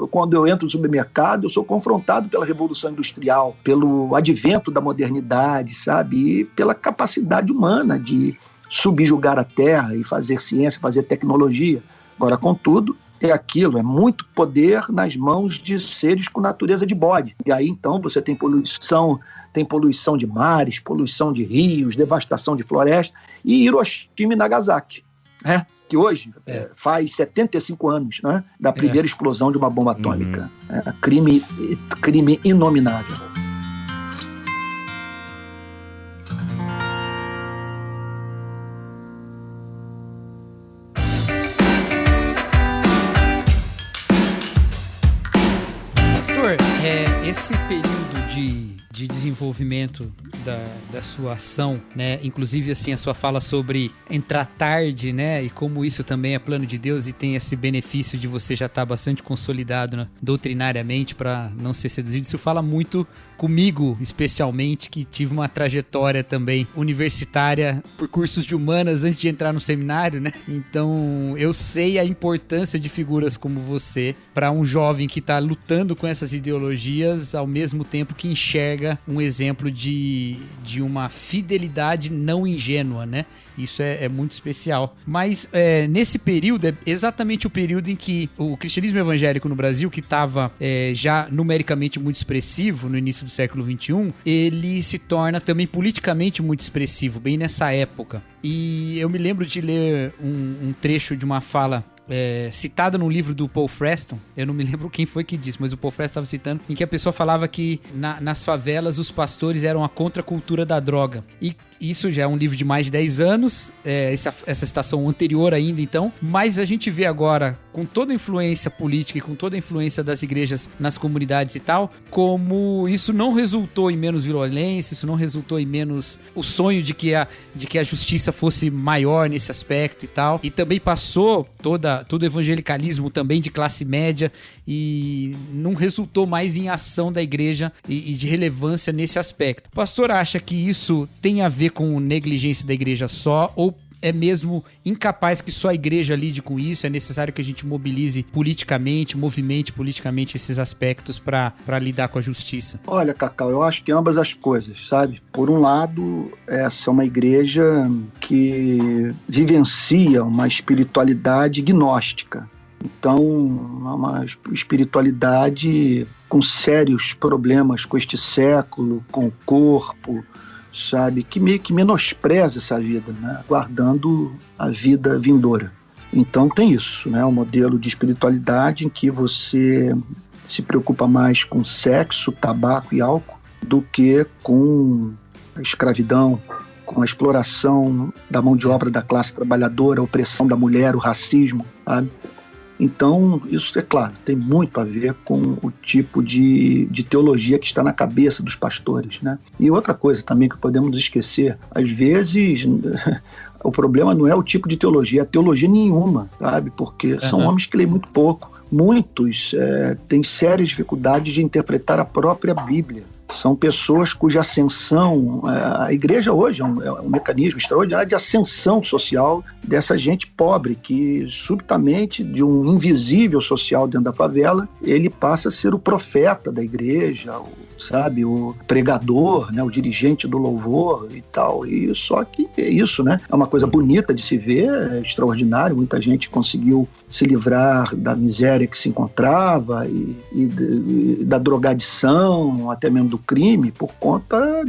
C: quando eu entro no supermercado, eu sou confrontado pela Revolução Industrial, pelo advento da modernidade, sabe? E pela capacidade humana de subjugar a terra e fazer ciência, fazer tecnologia. Agora, contudo, é muito poder nas mãos de seres com natureza de bode. E aí, então, você tem poluição de mares, poluição de rios, devastação de florestas, e Hiroshima e Nagasaki. Que hoje faz 75 anos, né, da primeira explosão de uma bomba atômica. Crime inominável.
D: Pastor, esse período de desenvolvimento da sua ação, né? Inclusive, assim, a sua fala sobre entrar tarde, né? E como isso também é plano de Deus e tem esse benefício de você já estar bastante consolidado, né, doutrinariamente, para não ser seduzido. Isso fala muito comigo, especialmente, que tive uma trajetória também universitária por cursos de humanas antes de entrar no seminário, né? Então, eu sei a importância de figuras como você para um jovem que está lutando com essas ideologias, ao mesmo tempo que enxerga um exemplo de uma fidelidade não ingênua, né? Isso é muito especial. Mas nesse período, é exatamente o período em que o cristianismo evangélico no Brasil, que estava já numericamente muito expressivo no início do século XXI, ele se torna também politicamente muito expressivo, bem nessa época. E eu me lembro de ler um trecho de uma fala citada num livro do Paul Freston. Eu não me lembro quem foi que disse, mas o Paul Freston estava citando, em que a pessoa falava que nas favelas os pastores eram a contracultura da droga. E isso já é um livro de mais de 10 anos, essa citação anterior ainda, então, mas a gente vê agora, com toda a influência política e com toda a influência das igrejas nas comunidades e tal, como isso não resultou em menos violência, isso não resultou em menos o sonho de que a justiça fosse maior nesse aspecto e tal, e também passou todo o evangelicalismo também de classe média e não resultou mais em ação da igreja e de relevância nesse aspecto. O pastor acha que isso tem a ver com negligência da igreja só, ou é mesmo incapaz que só a igreja lide com isso? É necessário que a gente mobilize politicamente, movimente politicamente esses aspectos para lidar com a justiça? Olha,
C: Cacau, eu acho que ambas as coisas, sabe? Por um lado, essa é uma igreja que vivencia uma espiritualidade gnóstica. Então, uma espiritualidade com sérios problemas com este século, com o corpo, sabe, que meio que menospreza essa vida, né, guardando a vida vindoura. Então tem isso, né, um modelo de espiritualidade em que você se preocupa mais com sexo, tabaco e álcool do que com a escravidão, com a exploração da mão de obra da classe trabalhadora, a opressão da mulher, o racismo, sabe? Então, isso, é claro, tem muito a ver com o tipo de teologia que está na cabeça dos pastores, né? E outra coisa também que podemos esquecer, às vezes o problema não é o tipo de teologia, é a teologia nenhuma, sabe? Porque são homens que leem muito pouco, muitos têm sérias dificuldades de interpretar a própria Bíblia. São pessoas cuja ascensão, a igreja hoje é um mecanismo extraordinário de ascensão social dessa gente pobre, que subitamente, de um invisível social dentro da favela, ele passa a ser o profeta da igreja, o pregador, né, o dirigente do louvor e tal. E só que é isso, né? É uma coisa bonita de se ver, é extraordinário. Muita gente conseguiu se livrar da miséria que se encontrava e da drogadição, até mesmo do crime, por conta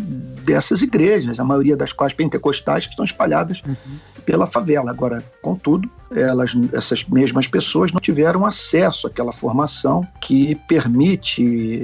C: dessas igrejas, a maioria das quais pentecostais, que estão espalhadas pela favela. Agora, contudo, essas mesmas pessoas não tiveram acesso àquela formação que permite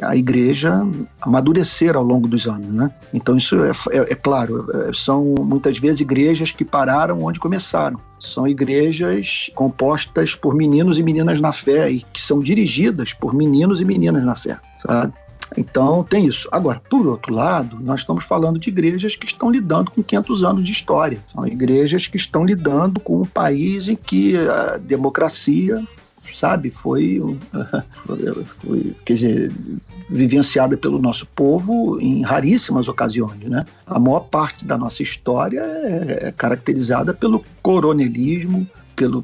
C: a igreja amadurecer ao longo dos anos, né? Então isso é claro, são muitas vezes igrejas que pararam onde começaram. São igrejas compostas por meninos e meninas na fé e que são dirigidas por meninos e meninas na fé, sabe? Então tem isso. Agora, por outro lado, nós estamos falando de igrejas que estão lidando com 500 anos de história. São igrejas que estão lidando com um país em que a democracia, sabe, foi quer dizer, vivenciada pelo nosso povo em raríssimas ocasiões, né? A maior parte da nossa história é caracterizada pelo coronelismo,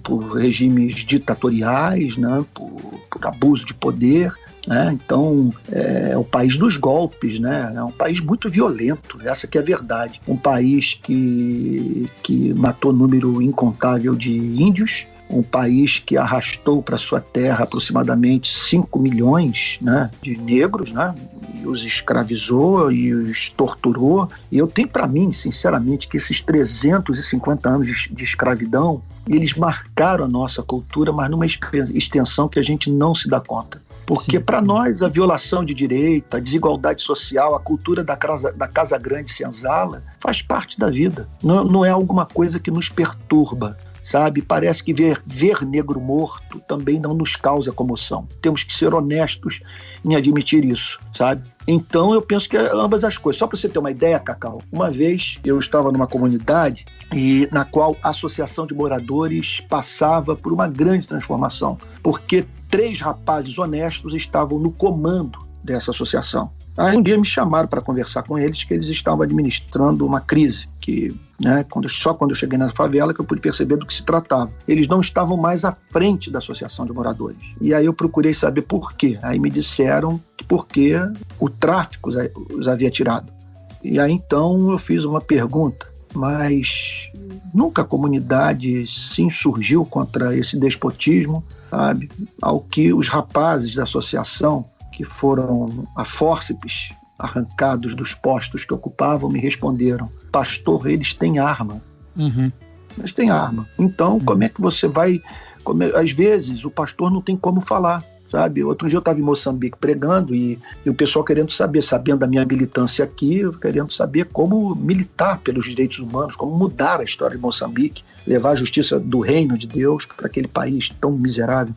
C: por regimes ditatoriais, né? por abuso de poder, né? Então é o país dos golpes, né? É um país muito violento, essa que é a verdade. Um país que matou número incontável de índios, um país que arrastou para sua terra aproximadamente 5 milhões, né, de negros, né, e os escravizou e os torturou. E eu tenho para mim, sinceramente, que esses 350 anos de escravidão, eles marcaram a nossa cultura, mas numa extensão que a gente não se dá conta. Porque para nós a violação de direito, a desigualdade social, a cultura da casa grande senzala faz parte da vida. Não é alguma coisa que nos perturba, sabe? Parece que ver negro morto também não nos causa comoção. Temos que ser honestos em admitir isso, sabe? Então eu penso que é ambas as coisas. Só para você ter uma ideia, Cacau, uma vez eu estava numa comunidade na qual a associação de moradores passava por uma grande transformação, porque 3 rapazes honestos estavam no comando dessa associação. Aí um dia me chamaram para conversar com eles, que eles estavam administrando uma crise, que, né, só quando eu cheguei na favela que eu pude perceber do que se tratava. Eles não estavam mais à frente da associação de moradores. E aí eu procurei saber por quê. Aí me disseram que porque o tráfico os havia tirado. E aí então eu fiz uma pergunta, mas nunca a comunidade se insurgiu contra esse despotismo, sabe? Ao que os rapazes da associação, que foram a fórceps arrancados dos postos que ocupavam, me responderam: pastor, eles têm arma. Eles têm arma. Então, como é que você vai... Às vezes, o pastor não tem como falar, sabe? Outro dia eu estava em Moçambique pregando e o pessoal querendo saber, sabendo da minha militância aqui, querendo saber como militar pelos direitos humanos, como mudar a história de Moçambique, levar a justiça do reino de Deus para aquele país tão miserável.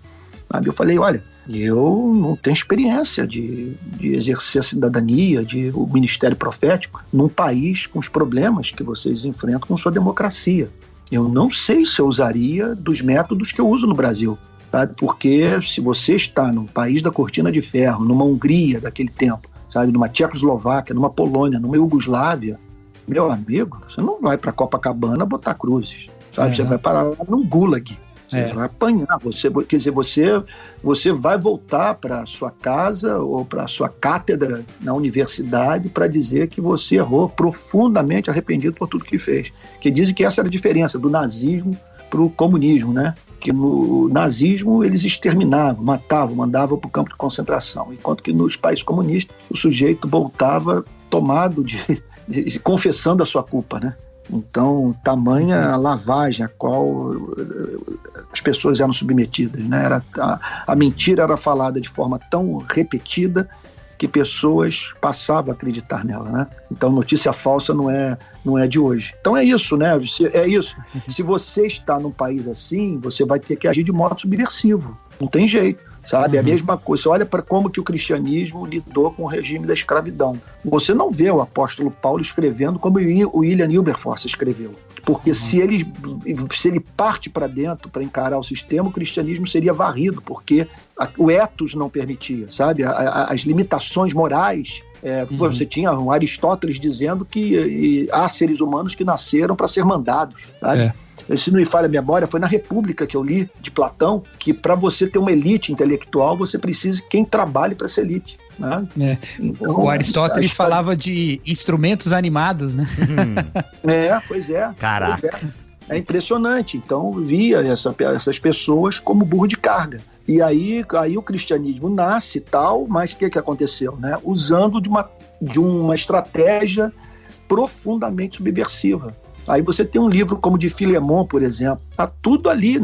C: Eu falei, olha, eu não tenho experiência de exercer a cidadania, o ministério profético, num país com os problemas que vocês enfrentam com sua democracia. Eu não sei se eu usaria dos métodos que eu uso no Brasil, sabe? Porque se você está num país da cortina de ferro, numa Hungria daquele tempo, sabe, numa Tchecoslováquia, numa Polônia, numa Iugoslávia, meu amigo, você não vai para Copacabana botar cruzes, sabe? Você vai parar lá num gulag. Você vai apanhar, quer dizer, você vai voltar para sua casa ou para sua cátedra na universidade para dizer que você errou, profundamente arrependido por tudo que fez. Que dizem que essa era a diferença do nazismo para o comunismo, né? Que no nazismo eles exterminavam, matavam, mandavam para o campo de concentração, enquanto que nos países comunistas o sujeito voltava tomado confessando a sua culpa, né? Então, tamanha lavagem a qual as pessoas eram submetidas, né? A mentira era falada de forma tão repetida que pessoas passavam a acreditar nela, né? Então, notícia falsa não é de hoje. Então é isso, né? É isso. Se você está num país assim, você vai ter que agir de modo subversivo. Não tem jeito. sabe? A mesma coisa. Você olha para como que o cristianismo lidou com o regime da escravidão. Você não vê o apóstolo Paulo escrevendo como o William Wilberforce escreveu. Porque se ele parte para dentro para encarar o sistema, o cristianismo seria varrido, porque o ethos não permitia, sabe? As limitações morais. Você tinha um Aristóteles dizendo que há seres humanos que nasceram para ser mandados, sabe? Se não me falha a memória, foi na República que eu li, de Platão, que para você ter uma elite intelectual, você precisa de quem trabalhe para essa elite. Né? Então,
D: o Aristóteles falava de instrumentos animados, né?
C: Pois é.
B: Caraca.
C: Pois é impressionante. Então, via essas pessoas como burro de carga. E aí o cristianismo nasce e tal, mas o que aconteceu? Né? Usando de uma estratégia profundamente subversiva. Aí você tem um livro como de Filemon, por exemplo, tá tudo ali,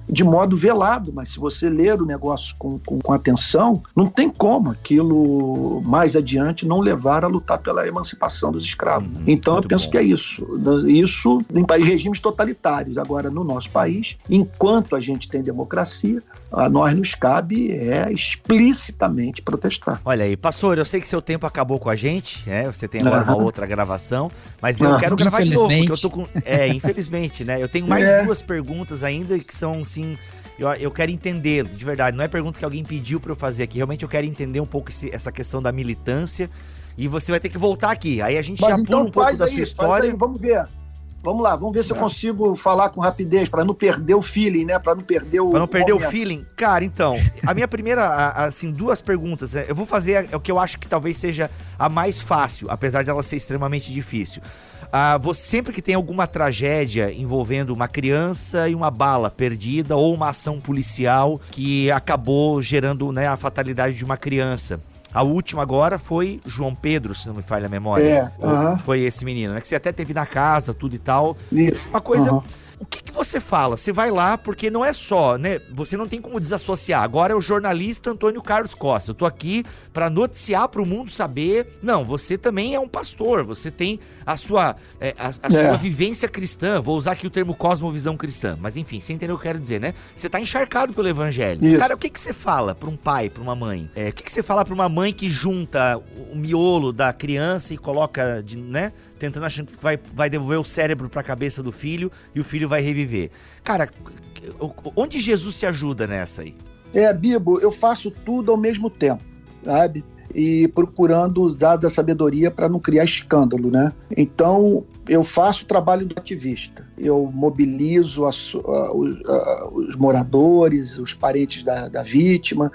C: de modo velado, mas se você ler o negócio com atenção, não tem como aquilo mais adiante não levar a lutar pela emancipação dos escravos. Então eu penso que é isso. Isso em regimes totalitários. Agora, no nosso país, enquanto a gente tem democracia, a nós nos cabe explicitamente protestar.
B: Olha aí, pastor, eu sei que seu tempo acabou com a gente, você tem agora uma outra gravação, mas eu quero gravar de novo, porque eu tô com... infelizmente, né? Eu tenho mais duas perguntas ainda que são, assim... Eu quero entender, de verdade, não é pergunta que alguém pediu pra eu fazer aqui, realmente eu quero entender um pouco essa questão da militância, e você vai ter que voltar aqui, aí a gente já pula um pouco da sua história.
C: Vamos ver. Vamos lá, vamos ver se eu consigo falar com rapidez, para não perder o feeling, né? Para não perder o...
B: Para não perder o feeling? Cara, então, a minha primeira, assim, duas perguntas. Eu vou fazer o que eu acho que talvez seja a mais fácil, apesar de ela ser extremamente difícil. Você, sempre que tem alguma tragédia envolvendo uma criança e uma bala perdida ou uma ação policial que acabou gerando, né, a fatalidade de uma criança. A última agora foi João Pedro, se não me falha a memória. Foi esse menino, né? Que você até teve na casa, tudo e tal.
C: Isso.
B: Uma coisa... O que você fala? Você vai lá, porque não é só, né? Você não tem como desassociar. Agora é o jornalista Antônio Carlos Costa. Eu tô aqui para noticiar para o mundo saber. Não, você também é um pastor. Você tem a sua vivência cristã. Vou usar aqui o termo cosmovisão cristã. Mas enfim, você entendeu o que eu quero dizer, né? Você tá encharcado pelo evangelho.
C: Isso.
B: Cara, o que você fala para um pai, para uma mãe? O que você fala para uma mãe que junta o miolo da criança e coloca, né? Tentando, achando que vai devolver o cérebro para a cabeça do filho e o filho vai reviver. Cara, onde Jesus se ajuda nessa aí?
C: Bibo, eu faço tudo ao mesmo tempo, sabe? E procurando usar da sabedoria para não criar escândalo, né? Então, eu faço o trabalho do ativista. Eu mobilizo os moradores, os parentes da vítima,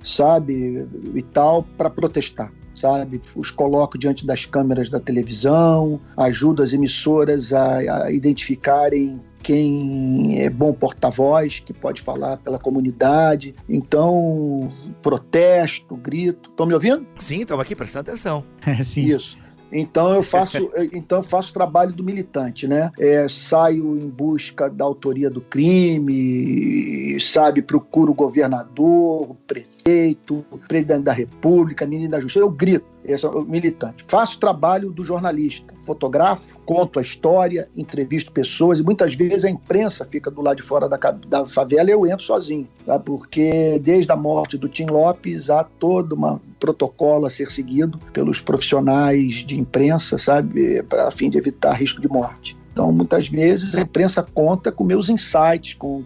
C: sabe? E tal, para protestar. Sabe, os coloco diante das câmeras da televisão, ajudo as emissoras a identificarem quem é bom porta-voz, que pode falar pela comunidade. Então, protesto, grito. Estão me ouvindo?
B: Sim, estamos aqui prestando atenção.
D: Sim.
C: Isso. Então eu faço o trabalho do militante, né? Saio em busca da autoria do crime, sabe? Procuro o governador, o prefeito, o presidente da República, ministro da Justiça. Eu grito. Esse é o militante. Faço o trabalho do jornalista. Fotografo, conto a história, entrevisto pessoas e muitas vezes a imprensa fica do lado de fora da favela e eu entro sozinho, tá? Porque desde a morte do Tim Lopes há todo um protocolo a ser seguido pelos profissionais de imprensa, sabe? A fim de evitar risco de morte. Então, muitas vezes, a imprensa conta com meus insights, com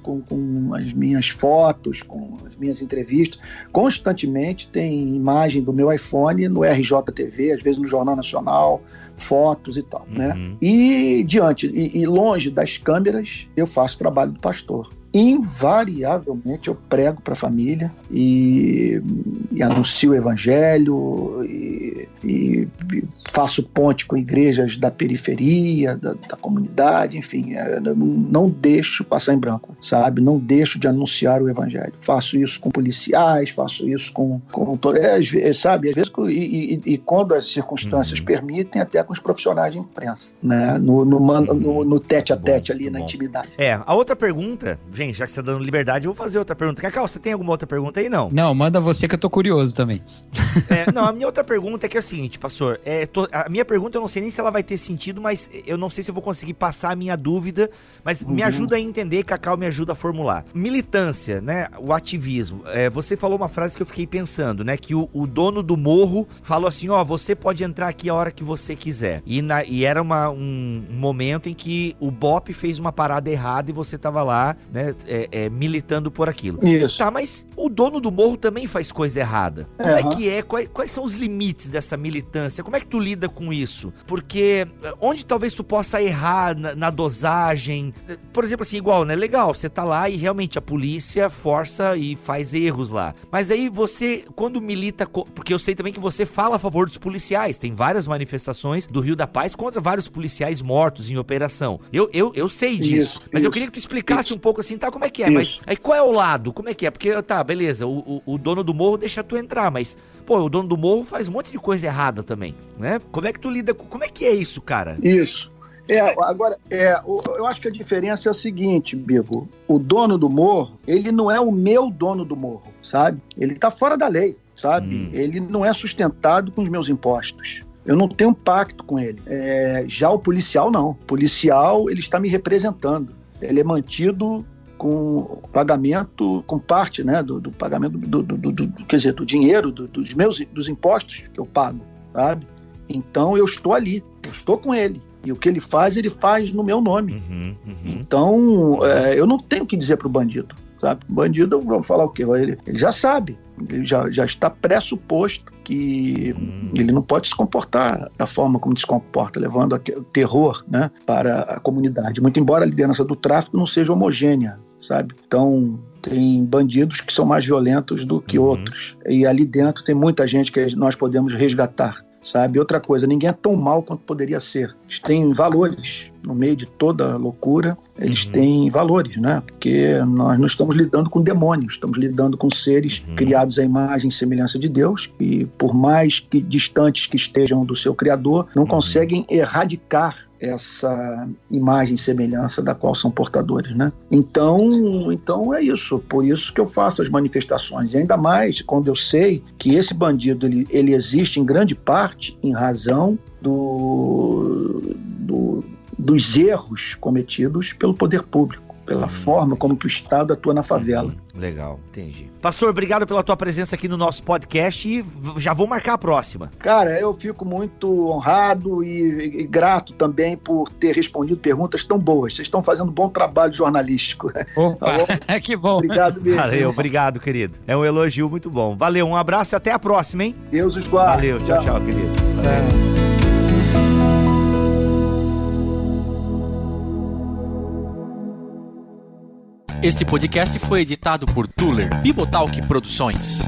C: as minhas fotos, com as minhas entrevistas. Constantemente tem imagem do meu iPhone no RJTV, às vezes no Jornal Nacional, fotos e tal, né? E longe das câmeras, eu faço o trabalho do pastor. Invariavelmente eu prego para a família e anuncio o evangelho e faço ponte com igrejas da periferia, da comunidade, enfim, não deixo passar em branco, sabe? Não deixo de anunciar o evangelho. Faço isso com policiais, faço isso sabe? Às vezes, e quando as circunstâncias permitem, até com os profissionais de imprensa, né? No tete-a-tete ali, na intimidade.
B: A outra pergunta, gente, já que você tá dando liberdade, eu vou fazer outra pergunta. Cacau, você tem alguma outra pergunta aí? Não?
D: Não, manda você que eu tô curioso também.
B: Não, a minha outra pergunta é que, assim, seguinte, pastor, a minha pergunta eu não sei nem se ela vai ter sentido, mas eu não sei se eu vou conseguir passar a minha dúvida, mas me ajuda a entender, Cacau me ajuda a formular. Militância, né, o ativismo, você falou uma frase que eu fiquei pensando, né, que o dono do morro falou assim, você pode entrar aqui a hora que você quiser, e era um momento em que o BOPE fez uma parada errada e você tava lá, né, militando por aquilo.
C: Isso.
B: Tá, mas o dono do morro também faz coisa errada. Como é que é? Quais são os limites dessa militância? Como é que tu lida com isso? Porque onde talvez tu possa errar na dosagem? Por exemplo, assim, igual, né? Legal, você tá lá e realmente a polícia força e faz erros lá. Mas aí você, quando milita... Porque eu sei também que você fala a favor dos policiais. Tem várias manifestações do Rio da Paz contra vários policiais mortos em operação. Eu sei disso. Mas eu queria que tu explicasse um pouco assim, tá? Como é que é? Mas aí qual é o lado? Como é que é? Porque, tá, beleza, o dono do morro deixa tu entrar, mas, pô, o dono do morro faz um monte de coisa errada também, né? Como é que tu lida com... Como é que é isso, cara?
C: Isso. Agora, eu acho que a diferença é a seguinte, Bigo. O dono do morro, ele não é o meu dono do morro, sabe? Ele tá fora da lei, sabe? Ele não é sustentado com os meus impostos. Eu não tenho um pacto com ele. Já o policial, não. O policial, ele está me representando. Ele é mantido com pagamento, com parte, né, do pagamento quer dizer, do dinheiro, dos impostos que eu pago, sabe? Então eu estou ali, eu estou com ele. E o que ele faz no meu nome. Então, eu não tenho o que dizer pro bandido, sabe? O bandido, eu vou falar o quê? Ele já sabe, ele já está pressuposto que ele não pode se comportar da forma como se comporta, levando o terror, né, para a comunidade. Muito embora a liderança do tráfico não seja homogênea, sabe? Então, tem bandidos que são mais violentos do que outros. E ali dentro tem muita gente que nós podemos resgatar, sabe? Outra coisa, ninguém é tão mal quanto poderia ser. Eles têm valores. No meio de toda loucura, eles têm valores, né? Porque nós não estamos lidando com demônios, estamos lidando com seres criados à imagem e semelhança de Deus, e por mais que distantes que estejam do seu Criador, não conseguem erradicar essa imagem e semelhança da qual são portadores, né? Então é isso, por isso que eu faço as manifestações, e ainda mais quando eu sei que esse bandido ele existe em grande parte em razão dos erros cometidos pelo poder público, pela forma como que o Estado atua na favela.
B: Legal, entendi. Pastor, obrigado pela tua presença aqui no nosso podcast e já vou marcar a próxima.
C: Cara, eu fico muito honrado e grato também por ter respondido perguntas tão boas. Vocês estão fazendo um bom trabalho jornalístico.
D: Opa, tá que bom.
C: Obrigado mesmo.
B: Valeu, obrigado, querido. É um elogio muito bom. Valeu, um abraço e até a próxima, hein?
C: Deus os guarde.
B: Valeu, tchau, querido. Valeu.
E: Este podcast foi editado por Tuller Bibotalk Produções.